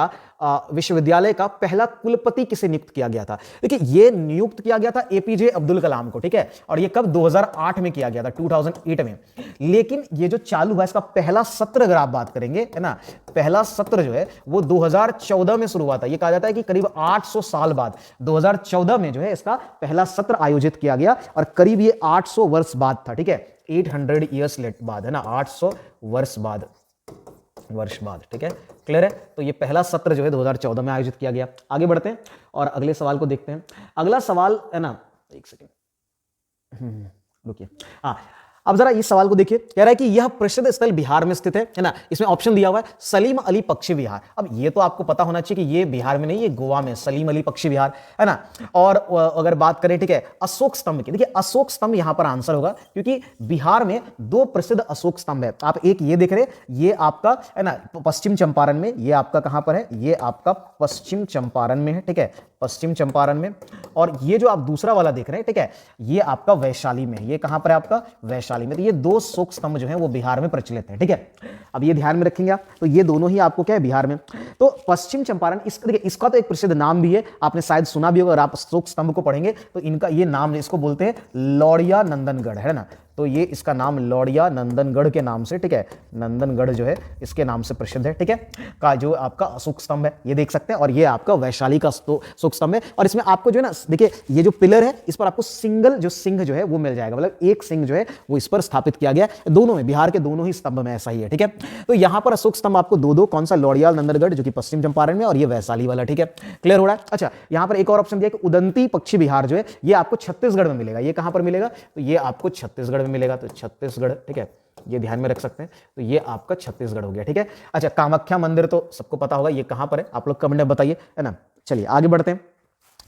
का पहला कुलपति किसे नियुक्त किया गया था? देखिए ये नियुक्त किया गया था एपीजे अब्दुल कलाम को, ठीक है। और ये कब? 2008 में किया गया था, 2008 में। लेकिन ये जो चालू हुआ इसका पहला सत्र अगर आप बात करेंगे, है ना, पहला सत्र जो है वो 2014 में शुरू हुआ था। ये कहा जाता है कि करीब 800 साल बाद 2014 में जो है इसका पहला सत्र आयोजित किया गया, और करीब ये 800 वर्ष बाद था, ठीक है, 800 ईयर्स बाद, है ना, 800 वर्ष बाद, ठीक है, क्लियर है। तो ये पहला सत्र जो है 2014 में आयोजित किया गया। आगे बढ़ते हैं और अगले सवाल को देखते हैं। अगला सवाल, है ना, एक सेकेंड रुकिए, हाँ, अब जरा इस सवाल को देखिए, कह रहा है कि यह प्रसिद्ध स्थल बिहार में स्थित है ना। इसमें ऑप्शन दिया हुआ है सलीम अली पक्षी विहार। अब ये तो आपको पता होना चाहिए कि ये बिहार में नहीं, ये गोवा में सलीम अली पक्षी विहार, है ना। और अगर बात करें, ठीक है, अशोक स्तंभ की, देखिए अशोक स्तंभ यहां पर आंसर होगा, क्योंकि बिहार में 2 प्रसिद्ध अशोक स्तंभ है। आप एक ये देख रहे हैं, ये आपका, है ना, पश्चिम चंपारण में, ये आपका कहां पर है? ये आपका पश्चिम चंपारण में है, ठीक है, पश्चिम चंपारण में। और ये जो आप दूसरा वाला देख रहे हैं, ठीक है, ये आपका वैशाली में, ये कहां पर है? आपका वैशाली वैशाली में। तो ये दो शोक स्तंभ जो है वो बिहार में प्रचलित है, ठीक है। अब ये ध्यान में रखेंगे आप, तो ये दोनों ही आपको क्या है बिहार में। तो पश्चिम चंपारण देखिए इसका तो एक प्रसिद्ध नाम भी है, आपने शायद सुना भी होगा, अगर आप शोक स्तंभ को पढ़ेंगे तो इनका ये नाम, इसको बोलते हैं लौड़िया नंदनगढ़, है ना। तो ये इसका नाम लौड़िया नंदनगढ़ के नाम से, ठीक है, नंदनगढ़ जो है इसके नाम से प्रसिद्ध है, ठीक है, का जो आपका अशोक स्तंभ है ये देख सकते हैं। और ये आपका वैशाली का अशोक स्तंभ है। और इसमें आपको जो है ना देखिए ये जो पिलर है इस पर आपको सिंगल जो सिंह जो है वो मिल जाएगा, मतलब एक सिंह जो है वो इस पर स्थापित किया गया है। दोनों में, बिहार के दोनों ही स्तंभ में ऐसा ही है, ठीक है। तो यहां पर अशोक स्तंभ आपको दो, कौन सा, लौड़िया नंदनगढ़ जो कि पश्चिम चंपारण में, और ये वैशाली वाला, ठीक है, क्लियर हो रहा है। अच्छा, यहां पर एक और ऑप्शन दिया कि उदंती पक्षी विहार जो है ये आपको छत्तीसगढ़ में मिलेगा। ये कहां पर मिलेगा, तो ये आपको छत्तीसगढ़ में मिलेगा। तो छत्तीसगढ़, ठीक है, ये ध्यान में रख सकते हैं। तो ये आपका छत्तीसगढ़ हो गया, ठीक है। अच्छा, कामाख्या मंदिर तो सबको पता होगा, ये कहां पर है, आप लोग कमेंट में बताइए, है ना। चलिए आगे बढ़ते हैं।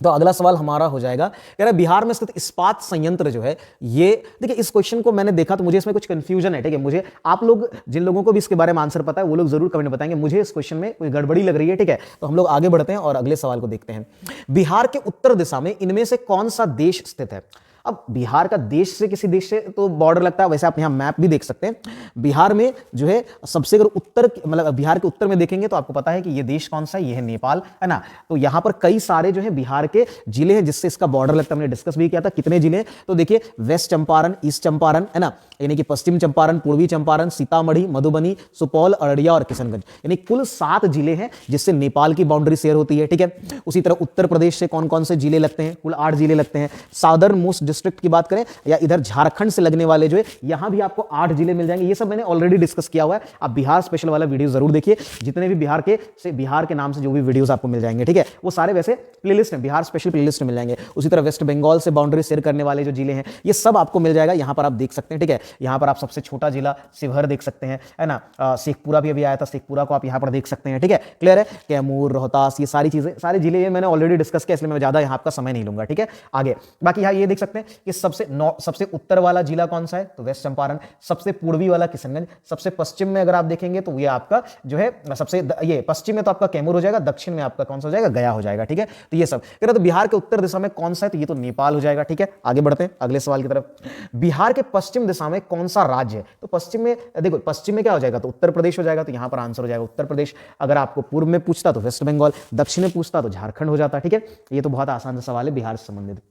तो अगला सवाल हमारा हो जाएगा, कह रहा है बिहार में स्थित इस्पात संयंत्र जो है ये, देखिए इस क्वेश्चन को मैंने देखा तो मुझे इसमें कुछ कंफ्यूजन है, ठीक है। मुझे, आप लोग जिन लोगों को भी इसके बारे में आंसर पता है वो लोग जरूर कमेंट बताएंगे, मुझे इस क्वेश्चन में कोई गड़बड़ी लग रही है, ठीक है। तो हम लोग आगे बढ़ते हैं और अगले सवाल को देखते हैं। बिहार के उत्तर दिशा में इनमें से कौन सा देश स्थित है। अब बिहार का देश से, किसी देश से तो बॉर्डर लगता है, वैसे आप यहां मैप भी देख सकते हैं। बिहार में जो है सबसे, अगर उत्तर, मतलब बिहार के उत्तर में देखेंगे तो आपको पता है कि ये देश कौन सा है, ये है नेपाल, है ना। तो यहां पर कई सारे जो है बिहार के जिले हैं जिससे इसका बॉर्डर लगता है, हमने डिस्कस भी किया था कितने जिले हैं। तो देखिए वेस्ट चंपारण, ईस्ट चंपारण, है ना, यानी कि पश्चिम चंपारण, पूर्वी चंपारण, सीतामढ़ी, मधुबनी, सुपौल, अररिया और किशनगंज, यानी कुल 7 जिले हैं जिससे नेपाल की बाउंड्री शेयर होती है, ठीक है। उसी तरह उत्तर प्रदेश से कौन कौन से जिले लगते हैं, कुल 8 जिले लगते हैं। साउदर्न मोस्ट डिस्ट्रिक्ट की बात करें या इधर झारखंड से लगने वाले जो है यहां भी आपको 8 जिले मिल जाएंगे। ये सब मैंने ऑलरेडी डिस्कस किया हुआ है, आप बिहार स्पेशल वाला वीडियो जरूर देखिए, जितने भी बिहार के नाम से जो भी वीडियोस आपको मिल जाएंगे, ठीक है, वो सारे वैसे प्लेलिस्ट में, बिहार स्पेशल प्लेलिस्ट में मिल जाएंगे। उसी तरह वेस्ट बंगाल से बाउंड्री शेयर करने वाले जो जिले हैं ये सब आपको मिल जाएगा, यहां पर आप देख सकते हैं, ठीक है। यहां पर आप सबसे छोटा जिला शिवहर देख सकते हैं, है ना। शेखपुरा भी अभी आया था, शेखपुरा को आप यहां पर देख सकते हैं, ठीक है, क्लियर है। कैमूर, रोहतास, ये सारी चीजें, सारे जिले ये मैंने ऑलरेडी डिस्कस किया, इसलिए मैं ज्यादा यहां आपका समय नहीं लूंगा, ठीक है। आगे बाकी यहां ये देख सकते हैं कि सबसे उत्तर वाला जिला कौन सा है, तो वेस्ट चंपारण। सबसे पूर्वी वाला किशनगंज। सबसे पश्चिम में अगर आप देखेंगे तो ये आपका जो है सबसे, ये पश्चिम में तो आपका कैमूर हो जाएगा, दक्षिण में आपका कौन सा हो जाएगा, गया हो जाएगा, ठीक है। तो ये सब कह रहा तो बिहार के उत्तर दिशा में कौन सा है, तो ये तो नेपाल हो जाएगा, ठीक है। आगे बढ़ते हैं अगले सवाल की तरफ। बिहार के पश्चिम दिशा में कौन सा राज्य है, तो पश्चिम में देखो, पश्चिम में क्या हो जाएगा, तो उत्तर प्रदेश हो जाएगा, तो यहां पर आंसर हो जाएगा उत्तर प्रदेश। अगर आपको पूर्व में पूछता तो वेस्ट बंगाल, दक्षिण में पूछता तो झारखंड हो जाता, ठीक है। ये तो बहुत आसान सा सवाल है बिहार से संबंधित।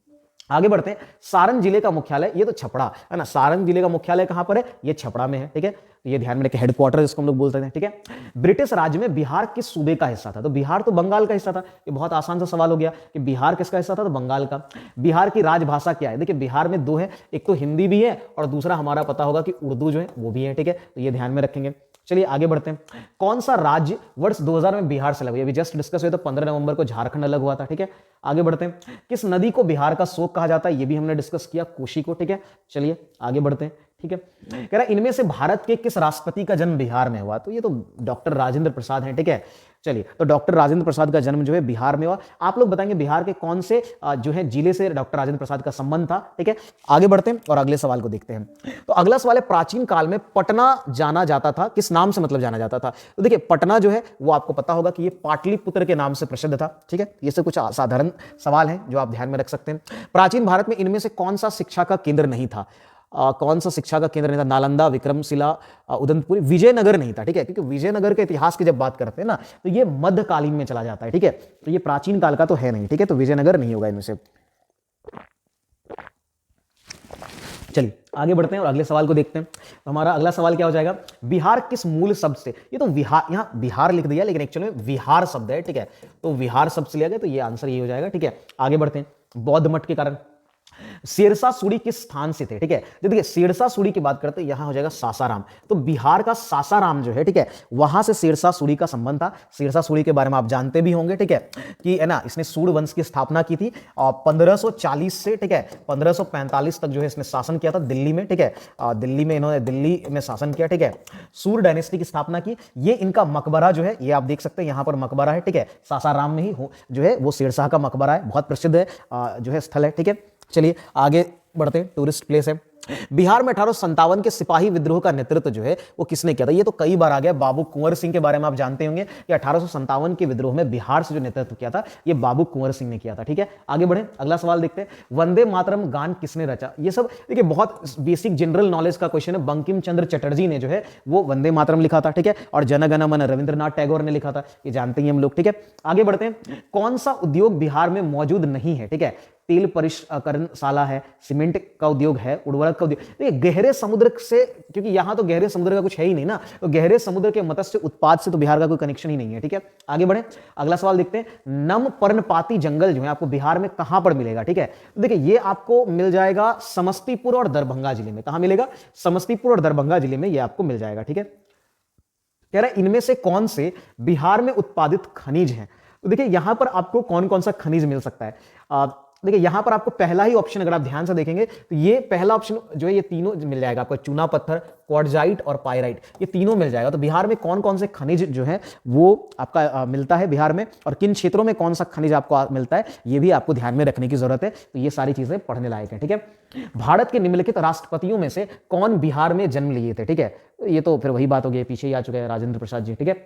आगे बढ़ते हैं। सारण जिले का मुख्यालय, ये तो छपरा है ना, सारण जिले का मुख्यालय कहां पर है, ये छपरा में है, ठीक है। तो ये ध्यान में रखें, हेडक्वार्टर जिसको हम लोग बोलते हैं, ठीक है। ब्रिटिश राज्य में बिहार किस सूबे का हिस्सा था, तो बिहार तो बंगाल का हिस्सा था। ये बहुत आसान सा सवाल हो गया कि बिहार किसका हिस्सा था, तो बंगाल का। बिहार की राजभाषा क्या है, देखिए बिहार में 2 है, एक तो हिंदी भी है और दूसरा हमारा पता होगा कि उर्दू जो है वो भी है, ठीक है। तो ये ध्यान में रखेंगे। चलिए आगे बढ़ते हैं। कौन सा राज्य वर्ष 2000 में बिहार से अलग हुआ, अभी जस्ट डिस्कस हुआ, तो 15 नवंबर को झारखंड अलग हुआ था, ठीक है। आगे बढ़ते हैं। किस नदी को बिहार का शोक कहा जाता है, ये भी हमने डिस्कस किया, कोशी को, ठीक है। चलिए आगे बढ़ते हैं, ठीक है। कह रहा है इनमें से भारत के किस राष्ट्रपति का जन्म बिहार में हुआ, तो ये तो डॉक्टर राजेंद्र प्रसाद हैं, ठीक है। चलिए, तो डॉक्टर राजेंद्र प्रसाद का जन्म जो है बिहार में हुआ। आप लोग बताएंगे बिहार के कौन से जो है जिले से डॉक्टर राजेंद्र प्रसाद का संबंध था, ठीक है। आगे बढ़ते हैं और अगले सवाल को देखते हैं। तो अगला सवाल है, प्राचीन काल में पटना जाना जाता था, किस नाम से मतलब जाना जाता था, तो देखिए पटना जो है वो आपको पता होगा कि ये पाटलिपुत्र के नाम से प्रसिद्ध था, ठीक है। ये से कुछ साधारण सवाल हैं जो आप ध्यान में रख सकते हैं। प्राचीन भारत में इनमें से कौन सा शिक्षा का केंद्र नहीं था, कौन सा शिक्षा का केंद्र नहीं था, नालंदा, विक्रमशिला, उदंतपुरी, विजयनगर नहीं था, ठीक है। क्योंकि विजयनगर के इतिहास की जब बात करते हैं ना तो ये मध्यकालीन में चला जाता है, ठीक है। तो ये प्राचीन काल का तो है नहीं, ठीक है। तो विजयनगर नहीं होगा इनमें से। चलिए आगे बढ़ते हैं और अगले सवाल को देखते हैं। तो हमारा अगला सवाल क्या हो जाएगा, बिहार किस मूल शब्द से, ये तो विहार, यहाँ बिहार लिख दिया लेकिन एक्चुअली में विहार शब्द है, ठीक है। तो विहार शब्द से लिया गया, तो ये आंसर ये हो जाएगा, ठीक है। आगे बढ़ते हैं। बौद्ध मठ के कारण। शेरशाह सूरी किस स्थान से थे, ठीक है। देखिए शेरशाह सूरी की बात करते हैं, यहां हो जाएगा सासाराम। तो बिहार का सासाराम जो है, ठीक है, वहां से शेरशाह सूरी का संबंध था। शेरशाह सूरी के बारे में आप जानते भी होंगे, ठीक है, कि है ना, इसने सूर वंश की स्थापना की थी और 1540 से, ठीक है, 1545 तक जो है इसने शासन किया था दिल्ली में, ठीक है। दिल्ली में इन्होंने दिल्ली में शासन किया, ठीक है। सूर डायनेस्टी की स्थापना की। ये इनका मकबरा जो है, ये आप देख सकते हैं यहां पर मकबरा है, ठीक है। सासाराम में ही जो है वो शेरशाह का मकबरा है, बहुत प्रसिद्ध है जो है स्थल है, ठीक है। चलिए आगे बढ़ते हैं, टूरिस्ट प्लेस है। बिहार में 1857 के सिपाही विद्रोह का नेतृत्व जो है वो किसने किया था? ये तो कई बार आ गया, बाबू कुंवर सिंह के बारे में आप जानते होंगे कि 1857 के विद्रोह में बिहार से जो नेतृत्व किया था ये बाबू कुंवर सिंह ने किया था। ठीक है, आगे बढ़े, अगला सवाल देखते हैं। वंदे मातरम गान किसने रचा? ये सब देखिए बहुत बेसिक जनरल नॉलेज का क्वेश्चन है। बंकिम चंद्र चटर्जी ने जो है वो वंदे मातरम लिखा था। ठीक है, और जन गण मन रविंद्रनाथ टैगोर ने लिखा था, ये जानते ही हम लोग। ठीक है, आगे बढ़ते हैं। कौन सा उद्योग बिहार में मौजूद नहीं है? ठीक है, तेल परिष्करणशाला है, सीमेंट का उद्योग है, उर्वरक का उद्योग। देखिए गहरे समुद्र से, क्योंकि यहां तो गहरे समुद्र का कुछ है ही नहीं ना, तो गहरे समुद्र के मत्स्य उत्पाद से तो बिहार का कोई कनेक्शन ही नहीं है। ठीक है, आगे बढ़े, अगला सवाल देखते हैं। नम पर्णपाती जंगल जो है आपको बिहार में कहां पर मिलेगा? ठीक है, तो देखिए ये आपको मिल जाएगा समस्तीपुर और दरभंगा जिले में। कहां मिलेगा? समस्तीपुर और दरभंगा जिले में ये आपको मिल जाएगा। ठीक है, कह रहा है इनमें से कौन से बिहार में उत्पादित खनिज हैं? तो देखिए यहां पर आपको कौन कौन सा खनिज मिल सकता है। देखिए यहां पर आपको पहला ही ऑप्शन अगर आप ध्यान से देखेंगे तो ये पहला ऑप्शन जो है ये तीनों मिल जाएगा आपको, चूना पत्थर, क्वार्टजाइट और पाइराइट, ये तीनों मिल जाएगा। तो बिहार में कौन कौन से खनिज जो है वो आपका मिलता है बिहार में, और किन क्षेत्रों में कौन सा खनिज आपको मिलता है, ये भी आपको ध्यान में रखने की जरूरत है। तो ये सारी चीजें पढ़ने लायक है। ठीक है, भारत के निम्नलिखित राष्ट्रपतियों में से कौन बिहार में जन्म लिए थे? ठीक है, ये तो फिर वही बात हो गई, पीछे ही आ चुके हैं, राजेंद्र प्रसाद जी। ठीक है,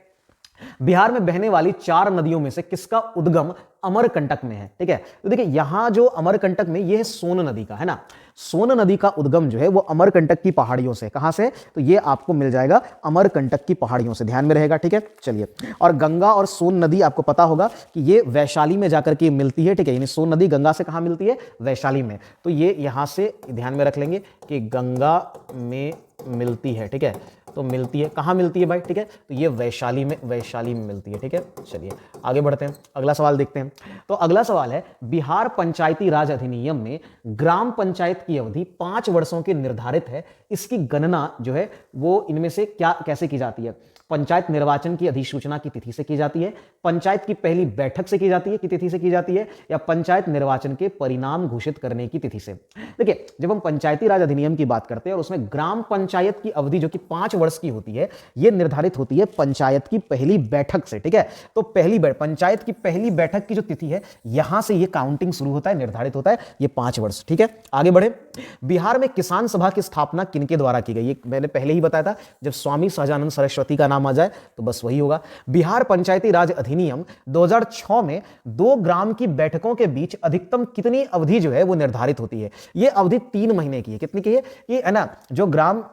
बिहार में बहने वाली 4 नदियों में से किसका उद्गम अमरकंटक में है? ठीक है, तो देखिए यहां जो अमरकंटक में ये है सोन नदी का, है ना। सोन नदी का उद्गम जो है वो अमरकंटक की पहाड़ियों से, कहां से? तो ये आपको मिल जाएगा अमरकंटक की पहाड़ियों से, ध्यान में रहेगा। ठीक है, चलिए, और गंगा और सोन नदी आपको पता होगा कि ये वैशाली में जाकर के मिलती है। ठीक है, यानी सोन नदी गंगा से कहां मिलती है? वैशाली में। तो ये यहां से ध्यान में रख लेंगे कि गंगा में मिलती है। ठीक है, तो मिलती है, कहां मिलती है भाई? ठीक है, तो ये वैशाली में मिलती है। ठीक है, चलिए आगे बढ़ते हैं, अगला सवाल देखते हैं। तो अगला सवाल है, बिहार पंचायती राज अधिनियम में ग्राम पंचायत की अवधि 5 वर्षों की निर्धारित है, इसकी गणना जो है वो इनमें से क्या कैसे की जाती है? पंचायत निर्वाचन की अधिसूचना की तिथि से की जाती है, पंचायत की पहली बैठक से की जाती है, की तिथि से की जाती है, या पंचायत निर्वाचन के परिणाम घोषित करने की तिथि से? देखिए जब हम पंचायती राज अधिनियम की बात करते हैं और उसमें ग्राम पंचायत की अवधि जो कि 5 वर्ष की होती है, यह निर्धारित होती है पंचायत की पहली बैठक से। ठीक है, तो पंचायत की पहली बैठक की जो तिथि है यहां से यह काउंटिंग शुरू होता है, निर्धारित होता है ये 5 वर्ष। ठीक है, आगे बढ़े। बिहार में किसान सभा की स्थापना किनके द्वारा की गई? ये मैंने पहले ही बताया था, जब स्वामी सहजानंद सरस्वती का नाम आ जाए तो बस वही होगा। बिहार पंचायती राज अधिनियम 2006 में 2 ग्राम की बैठकों के बीच अधिकतम कितनी अवधि जो है वो निर्धारित होती है? ये अवधि 3 महीने की है। कितनी की है? ये है ना, जो ग्राम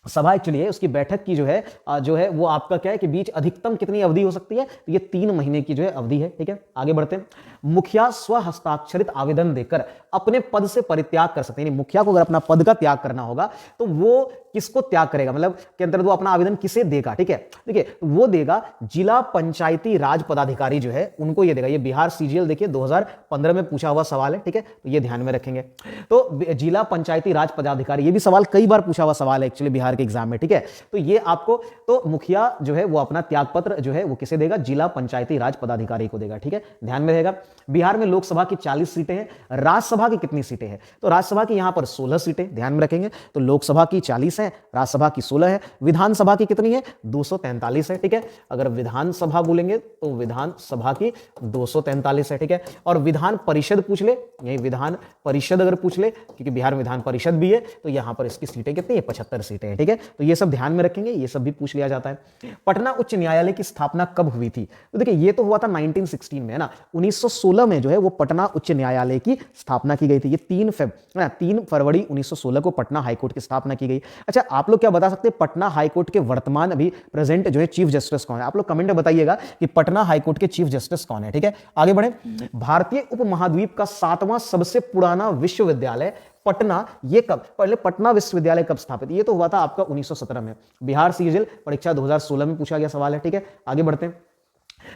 सभा एक्चुअली है उसकी बैठक की जो है वो आपका क्या है कि बीच अधिकतम कितनी अवधि हो सकती है? तो ये 3 महीने की जो है अवधि है। ठीक है, आगे बढ़ते हैं। मुखिया स्व हस्ताक्षरित आवेदन देकर अपने पद से परित्याग कर सकते हैं। मुखिया को अगर अपना पद का त्याग करना होगा तो वो किसको त्याग करेगा, मतलब के अंतर्गत वो अपना आवेदन किसे देगा? ठीक है, देखिए वो देगा जिला पंचायती राज पदाधिकारी जो है उनको ये देगा। ये बिहार सीजीएल देखिए 2015 में पूछा हुआ सवाल है। ठीक है, तो ये ध्यान में रखेंगे। तो जिला पंचायती राज पदाधिकारी, ये भी सवाल कई बार पूछा हुआ सवाल है एक्चुअली बिहार के एग्जाम में। ठीक है, तो ये आपको, तो मुखिया जो है वो अपना त्यागपत्र जो है वो किसे देगा? जिला पंचायती राज पदाधिकारी को देगा। ठीक है, ध्यान में रहेगा। बिहार में लोकसभा की 40 सीटें हैं, राज्यसभा की कितनी सीटें हैं? तो राज्यसभा की यहां पर 16 सीटें, ध्यान में रखेंगे। तो लोकसभा की 40 है, राज्यसभा की 16 है, विधानसभा की कितनी है? 243 है। ठीक है, अगर विधानसभा बोलेंगे तो विधानसभा की 243 है। ठीक है, और विधान परिषद पूछ ले, यही विधान परिषद अगर पूछ ले, क्योंकि बिहार में विधान परिषद भी है, तो यहां पर इसकी सीटें कितनी है? 75 सीटें हैं। ठीक है, तो ये सब ध्यान में रखेंगे, ये सब भी पूछ लिया जाता है। पटना उच्च न्यायालय की स्थापना कब हुई थी? तो देखिए ये तो हुआ था 1916 में, है ना। 1916 में जो है वो पटना उच्च न्यायालय की स्थापना की गई थी। ये 3 फरवरी 1916 को पटना हाईकोर्ट की स्थापना की गई। अच्छा, आप लोग क्या बता सकते हैं पटना हाईकोर्ट के वर्तमान अभी प्रेजेंट जो है चीफ जस्टिस कौन है? आप लोग कमेंट में बताइएगा कि पटना हाईकोर्ट के चीफ जस्टिस कौन है। ठीक है, आगे बढ़े। भारतीय उपमहाद्वीप का 7वां सबसे पुराना विश्वविद्यालय पटना, ये कब, पहले पटना विश्वविद्यालय कब स्थापित? ये तो हुआ था आपका 1917 में। बिहार सीजीएल परीक्षा 2016 में पूछा गया सवाल है। ठीक है, आगे बढ़ते हैं।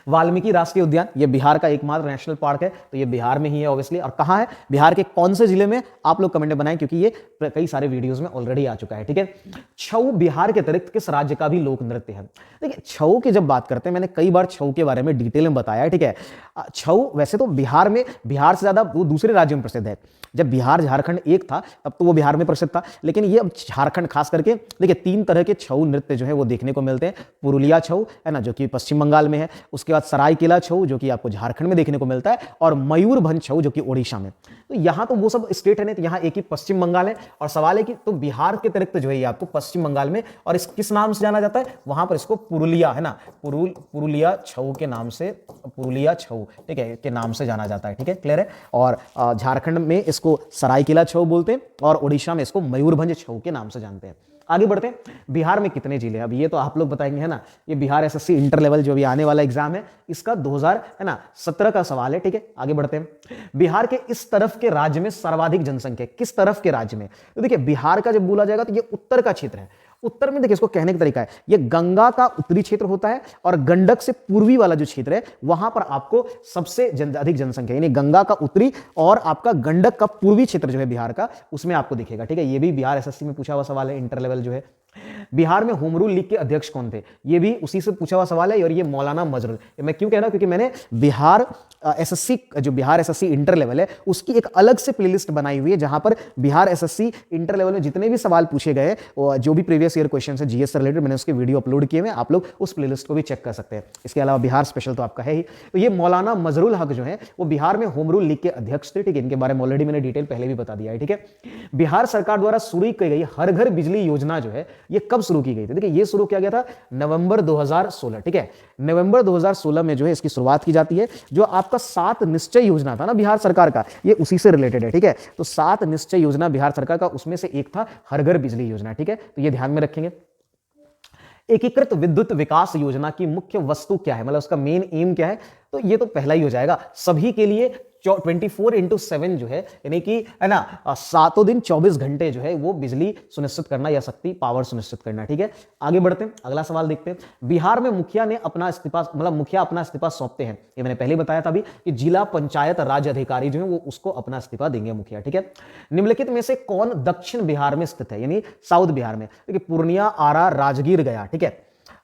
वाल्मीकि राष्ट्रीय उद्यान, ये बिहार का एकमात्र नेशनल पार्क है, तो ये बिहार में ही है ऑब्वियसली। और कहां है? बिहार के कौन से जिले में? आप लोग कमेंट में बनाएं, क्योंकि ये कई सारे वीडियोस में ऑलरेडी आ चुका है। ठीक है, छऊ बिहार के अतिरिक्त किस राज्य का भी लोक नृत्य है? देखिए छऊ की जब बात करते हैं, मैंने कई बार छऊ के बारे में डिटेल में बताया है। ठीक है, छऊ वैसे तो बिहार से ज्यादा वो दूसरे राज्यों में प्रसिद्ध है, जब बिहार झारखंड एक था तब तो वो बिहार में प्रसिद्ध था, लेकिन ये अब झारखंड खास करके देखिए 3 तरह के छऊ नृत्य जो है वो देखने को मिलते हैं। पुरुलिया छऊ है ना, जो कि पश्चिम बंगाल में है, उसके बाद सरायकेला छऊ जो कि आपको झारखंड में देखने को मिलता है, और मयूरभंज छऊ जो कि ओडिशा में। तो यहाँ तो वो सब स्टेट है नहीं, तो यहाँ एक ही पश्चिम बंगाल है। और सवाल है कि तो बिहार के अतिरिक्त जो है ये आपको पश्चिम बंगाल में, और इस किस नाम से जाना जाता है, वहां पर इसको पुरुलिया है ना, पुरुलिया छऊ के नाम से, पुरुलिया छऊ ठीक है के नाम से जाना जाता है। ठीक है, क्लियर है। और झारखंड में इसको सरायकेला छऊ बोलते हैं, और ओडिशा में इसको मयूरभंज छऊ के नाम से जानते हैं। आगे बढ़ते हैं, बिहार में कितने जिले हैं, अब ये तो आप लोग बताएंगे है ना। ये बिहार एसएससी इंटर लेवल जो भी आने वाला एग्जाम है, इसका 2017 का सवाल है। ठीक है, आगे बढ़ते हैं। बिहार के इस तरफ के राज्य में सर्वाधिक जनसंख्या, किस तरफ के राज्य में, तो देखिए बिहार का जब बोला जाएगा तो ये उत्तर का क्षेत्र है। उत्तर में देखिए इसको कहने का तरीका है, ये गंगा का उत्तरी क्षेत्र होता है, और गंडक से पूर्वी वाला जो क्षेत्र है वहां पर आपको सबसे अधिक जनसंख्या, यानी गंगा का उत्तरी और आपका गंडक का पूर्वी क्षेत्र जो है बिहार का, उसमें आपको दिखेगा। ठीक है, ये भी बिहार एसएससी में पूछा हुआ सवाल है, इंटर लेवल जो है। बिहार में होम रूल लीग के अध्यक्ष कौन थे, ये भी उसी से पूछा हुआ सवाल है, और ये मौलाना मजरूल। मैं क्यों कह रहा हूं, क्योंकि मैंने बिहार एसएससी जो बिहार एसएससी इंटर लेवल है उसकी एक अलग से प्लेलिस्ट बनाई हुई है, जहां पर बिहार एसएससी इंटर लेवल में जितने भी सवाल पूछे गए, जो भी प्रीवियस ईयर क्वेश्चन है जीएस से रिलेटेड, मैंने उसके वीडियो अपलोड किए हैं, आप लोग उस प्लेलिस्ट को भी चेक कर सकते हैं। इसके अलावा बिहार स्पेशल तो आपका है ही। तो ये मौलाना मजरूल हक जो है वो बिहार में होम रूल लीग के अध्यक्ष थे। ठीक है, इनके बारे में ऑलरेडी मैंने डिटेल पहले भी बता दिया है। ठीक है, बिहार सरकार द्वारा शुरू की गई हर घर बिजली योजना जो है ये कब शुरू की गई थी, देखिए ये शुरू किया गया था नवंबर 2016। ठीक है, नवंबर 2016 में जो है इसकी शुरुआत की जाती है। जो आपका 7 निश्चय योजना था ना बिहार सरकार का, ये उसी से रिलेटेड है। ठीक है, तो 7 निश्चय योजना बिहार सरकार का, उसमें से एक था हर घर बिजली योजना। ठीक है, तो ये ध्यान में रखेंगे। एकीकृत विद्युत विकास योजना की मुख्य वस्तु क्या है, मतलब उसका मेन एम क्या है, तो ये तो पहला ही हो जाएगा, सभी के लिए 24/7 जो है, यानी कि है ना 7 दिन 24 घंटे जो है वो बिजली सुनिश्चित करना या शक्ति पावर सुनिश्चित करना। ठीक है, आगे बढ़ते हैं, अगला सवाल देखते हैं। बिहार में मुखिया ने अपना इस्तीफा, मतलब मुखिया अपना इस्तीफा सौंपते हैं, ये मैंने पहले बताया था अभी कि जिला पंचायत राज्य अधिकारी जो है वो उसको अपना इस्तीफा देंगे मुखिया। ठीक है, निम्नलिखित में से कौन दक्षिण बिहार में स्थित है, यानी साउथ बिहार में, देखिए पूर्णिया, आरा, राजगीर, गया। ठीक है,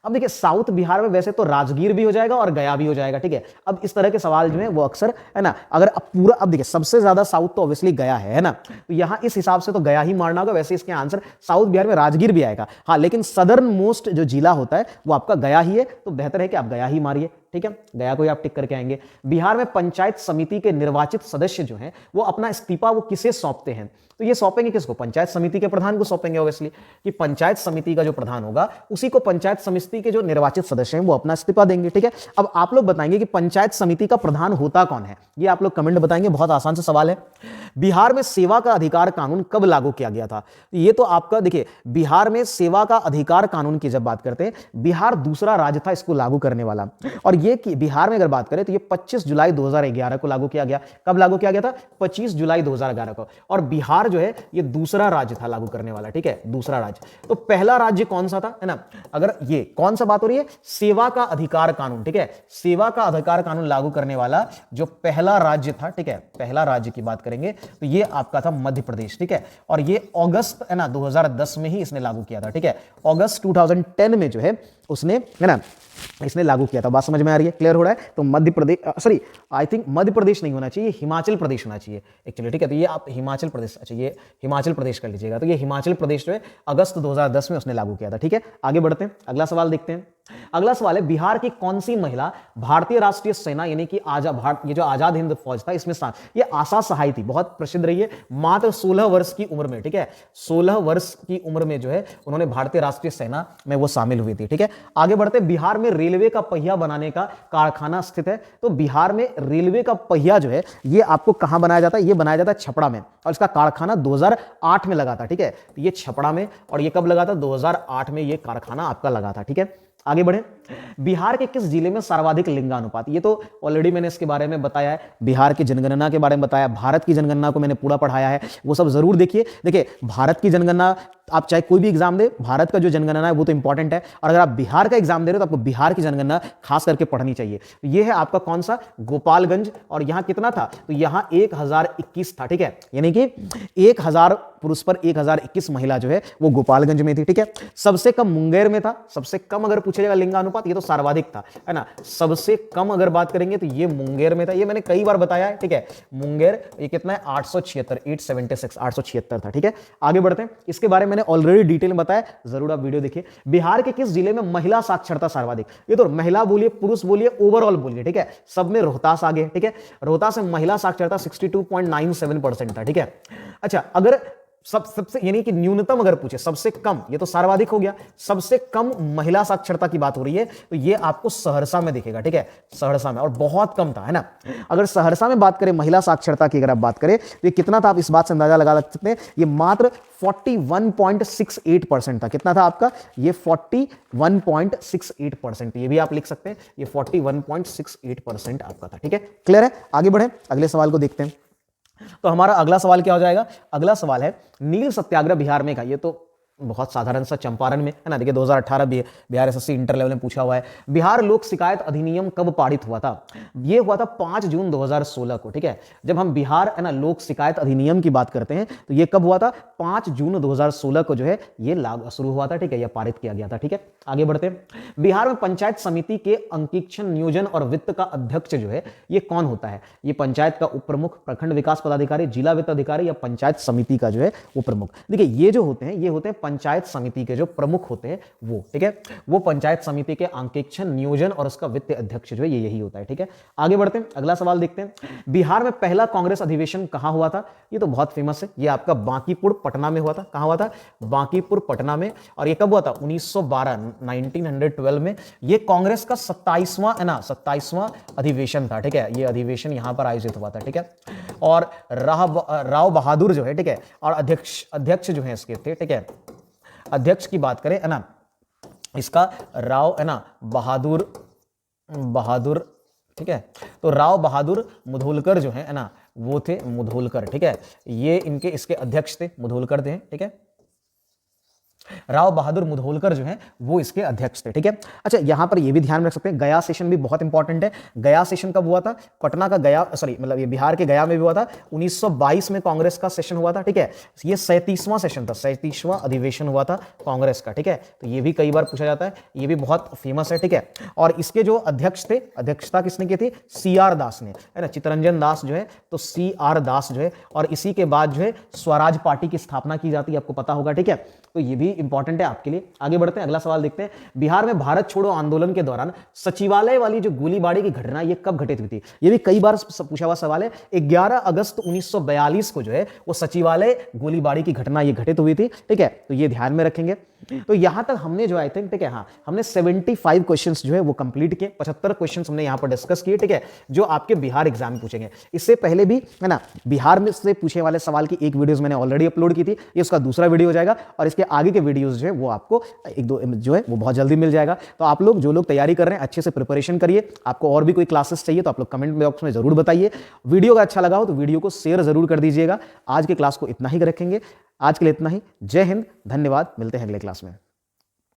अब देखिए साउथ बिहार में वैसे तो राजगीर भी हो जाएगा और गया भी हो जाएगा। ठीक है, अब इस तरह के सवाल जो है वो अक्सर है ना, अगर अब पूरा, अब देखिए सबसे ज्यादा साउथ तो ऑब्वियसली गया है ना, तो यहां इस हिसाब से तो गया ही मारना होगा। वैसे इसके आंसर साउथ बिहार में राजगीर भी आएगा, हाँ, लेकिन सदर्न मोस्ट जो जिला होता है वो आपका गया ही है, तो बेहतर है कि आप गया ही मारिए। ठीक है, गया को ही आप टिक करके आएंगे। बिहार में पंचायत समिति के निर्वाचित सदस्य जो हैं वो अपना इस्तीफा वो किसे सौंपते हैं, तो ये सौंपेंगे किसको, पंचायत समिति के प्रधान को सौंपेंगे ऑब्वियसली, कि पंचायत समिति का जो प्रधान होगा उसी को पंचायत समिति के जो निर्वाचित सदस्य हैं वो अपना इस्तीफा देंगे। ठीक है, अब आप लोग बताएंगे कि पंचायत समिति का प्रधान होता कौन है, ये आप लोग कमेंट बताएंगे, बहुत आसान से सवाल है। बिहार में सेवा का अधिकार कानून कब लागू किया गया था, ये तो आपका देखिए बिहार में सेवा का अधिकार कानून की जब बात करते हैं, बिहार दूसरा राज्य था इसको लागू करने वाला, और ये कि बिहार में अगर बात करें तो ये 25 जुलाई 2011 को लागू किया गया। कब लागू किया गया था, 25 जुलाई 2011 को, और बिहार जो है ये दूसरा राज्य था लागू करने वाला। ठीक है, दूसरा राज्य। तो पहला राज्य कौन सा था, है ना, अगर ये कौन सा बात हो रही है, सेवा का अधिकार कानून। ठीक है, सेवा का अधिकार कानून लागू करने वाला जो पहला राज्य था, ठीक है, पहला राज्य की बात करेंगे तो ये आपका था मध्य प्रदेश। ठीक है, और ये अगस्त है ना 2010 में ही इसने लागू किया था। ठीक है, अगस्त 2010 में जो है उसने, है ना, इसने लागू किया था। बात समझ में आ रही है, क्लियर हो रहा है। तो Madhya Pradesh, sorry I think Madhya Pradesh नहीं होना चाहिए, हिमाचल प्रदेश होना चाहिए एक्चुअली। ठीक है, तो ये आप हिमाचल प्रदेश, अच्छा ये हिमाचल प्रदेश कर लीजिएगा। तो ये हिमाचल प्रदेश जो है अगस्त 2010 में उसने लागू किया था। ठीक है, आगे बढ़ते हैं, अगला सवाल देखते हैं। अगला सवाल है, बिहार की कौन सी महिला भारतीय राष्ट्रीय सेना यानी कि ये जो आजाद हिंद फौज था इसमें ये आशा सहाय थी, बहुत प्रसिद्ध रही है, मात्र 16 वर्ष की उम्र में। ठीक है, 16 वर्ष की उम्र में जो है उन्होंने भारतीय राष्ट्रीय सेना में वो शामिल हुई थी। ठीक है, आगे बढ़ते, बिहार में रेलवे का पहिया बनाने का कारखाना स्थित है। तो बिहार में रेलवे का पहिया जो है ये आपको कहां बनाया जाता है, ये बनाया जाता है छपरा में, और इसका कारखाना 2008 में लगा था। ठीक है, तो ये छपरा में, और ये कब लगा था, 2008 में ये कारखाना आपका लगा था। ठीक है, आगे बढ़े, बिहार के किस जिले में सर्वाधिक लिंगानुपात, ये तो ऑलरेडी मैंने इसके बारे में बताया है, बिहार की जनगणना के बारे में बताया, भारत की जनगणना को मैंने पूरा पढ़ाया है, वो सब जरूर देखिए। देखिए भारत की जनगणना आप चाहे कोई भी एग्जाम दे, भारत का जो जनगणना है वो तो इंपॉर्टेंट है, और अगर आप बिहार का एग्जाम दे रहे हो तो आपको बिहार की जनगणना खास करके पढ़नी चाहिए। तो ये है आपका कौन सा, गोपालगंज, और यहां कितना था, तो यहां 1021 था। ठीक है, यानी कि 1000 पुरुष पर 1021 महिला जो है वो गोपालगंज में थी। ठीक है, सबसे कम मुंगेर में था, सबसे कम अगर पूछा जाएगा लिंगानुपात अनुपात, ये तो सर्वाधिक था, है ना। सबसे कम अगर बात करेंगे तो ये मुंगेर में था, ये मैंने कई बार बताया है, ठीक है। मुंगेर ये कितना है 876, 876 था, ठीक है। आगे बढ़ते हैं, इसके बारे में मैंने ऑलरेडी डिटेल में बताया, जरूर आप वीडियो देखिए। बिहार के किस जिले में महिला साक्षरता सर्वाधिक, ये तो महिला बोलिए पुरुष बोलिए ओवरऑल बोलिए, ठीक है, सब में रोहतास आगे, ठीक है। रोहतास में महिला साक्षरता 62.97% था, ठीक है। अच्छा, अगर सबसे यानी कि न्यूनतम अगर पूछे सबसे कम, ये तो सर्वाधिक हो गया, सबसे कम महिला साक्षरता की बात हो रही है तो ये आपको सहरसा में दिखेगा, ठीक है, सहरसा में, और बहुत कम था, है ना। अगर सहरसा में बात करें महिला साक्षरता की, अगर आप बात करें तो ये कितना था, आप इस बात से अंदाजा लगा सकते हैं, ये मात्र 41.68% था। कितना था आपका, ये 41.68%, ये भी आप लिख सकते हैं, ये 41.68% आपका था, ठीक है। क्लियर है, आगे बढ़े, अगले सवाल को देखते हैं। तो हमारा अगला सवाल क्या हो जाएगा, अगला सवाल है नील सत्याग्रह बिहार में का, ये तो बहुत साधारण सा चंपारण में, है ना। देखिए 2018 बिहार एसएससी इंटर लेवल में पूछा हुआ है। बिहार लोक शिकायत अधिनियम कब पारित हुआ था, ये हुआ था 5 जून 2016 को, ठीक है। जब हम बिहार, है ना, लोक शिकायत अधिनियम की बात करते हैं तो ये कब हुआ था, 5 जून 2016 को जो है ये लागू शुरू हुआ था, ठीक है, यह पारित किया गया था, ठीक है। आगे बढ़ते हैं, बिहार में पंचायत समिति के अंकेक्षण, नियोजन और वित्त का अध्यक्ष जो है ये कौन होता है, ये पंचायत का उप प्रमुख, प्रखंड विकास पदाधिकारी, जिला वित्त अधिकारी या पंचायत समिति का जो है उप प्रमुख। देखिए ये जो होते हैं, ये होते हैं पंचायत समिति के जो प्रमुख होते हैं वो, ठीक है, वो पंचायत समिति के अंकेक्षण, नियोजन और उसका वित्तीय अध्यक्ष जो है ये यही होता है, ठीक है। आगे बढ़ते हैं, अगला सवाल देखते हैं। बिहार में पहला कांग्रेस अधिवेशन कहां हुआ था, ये तो बहुत फेमस है, ये आपका बांकीपुर पटना में हुआ था। कहां हुआ था, बांकीपुर पटना में, और ये कब हुआ था, 1912 में। ये कांग्रेस का 27वां, है ना, 27वां अधिवेशन था, ठीक है, ये अधिवेशन यहां पर आयोजित हुआ था, ठीक है। और राव बहादुर जो है, ठीक है, और अध्यक्ष जो है इसके थे, ठीक है, अध्यक्ष की बात करें, है ना, इसका राव, है ना, बहादुर, ठीक है। तो राव बहादुर मुधोलकर जो है ना, वो थे मुधोलकर, ठीक है, ये इनके इसके अध्यक्ष थे, मुधोलकर थे, ठीक है। राव बहादुर मुधोलकर जो है वो इसके अध्यक्ष थे, ठीक है। अच्छा, यहां पर ये भी ध्यान रख सकते हैं, गया सेशन भी बहुत इंपॉर्टेंट है। गया सेशन कब हुआ था, पटना का गया, सॉरी मतलब ये बिहार के गया में भी हुआ था, 1922 में कांग्रेस का सेशन हुआ था, ठीक है। ये 37वां सेशन था, 37वां अधिवेशन हुआ था कांग्रेस का, ठीक है। तो ये भी कई बार पूछा जाता है, ये भी बहुत फेमस है, ठीक है। और इसके जो अध्यक्ष थे, अध्यक्षता किसने की थी, CR दास ने, है ना, चित्तरंजन दास जो है, तो CR दास जो है, और इसी के बाद जो है स्वराज पार्टी की स्थापना की जाती है, आपको पता होगा, ठीक है। तो ये भी इंपॉर्टेंट है आपके लिए। आगे बढ़ते हैं, अगला सवाल देखते हैं। बिहार में भारत छोड़ो आंदोलन के दौरान सचिवालय वाली जो गोलीबारी की घटना ये कब घटित हुई थी, ये भी कई बार पूछा हुआ सवाल है। 11 अगस्त 1942 को जो है वो सचिवालय गोलीबारी की घटना ये घटित हुई थी, ठीक है। तो ये ध्यान में रखेंगे। तो यहां तक हमने जो आई थिंक, ठीक है, हाँ, हमने 75 क्वेश्चंस जो है वो कंप्लीट किए, 75 क्वेश्चंस हमने यहां पर डिस्कस किए, ठीक है, जो आपके बिहार एग्जाम में पूछेंगे। इससे पहले भी, है ना, बिहार में से पूछे वाले सवाल की एक वीडियोस मैंने ऑलरेडी अपलोड की थी, ये उसका दूसरा वीडियो हो जाएगा, और इसके आगे के वीडियोस जो है वो आपको एक दो जो है वो बहुत जल्दी मिल जाएगा। तो आप लोग जो लोग तैयारी कर रहे हैं अच्छे से प्रिपरेशन करिए। आपको और भी कोई क्लासेस चाहिए तो आप लोग कमेंट बॉक्स में जरूर बताइए। वीडियो का अच्छा लगा हो तो वीडियो को शेयर जरूर कर दीजिएगा। आज के क्लास को इतना ही रखेंगे, आज के लिए इतना ही। जय हिंद, धन्यवाद, मिलते हैं अगले क्लास में।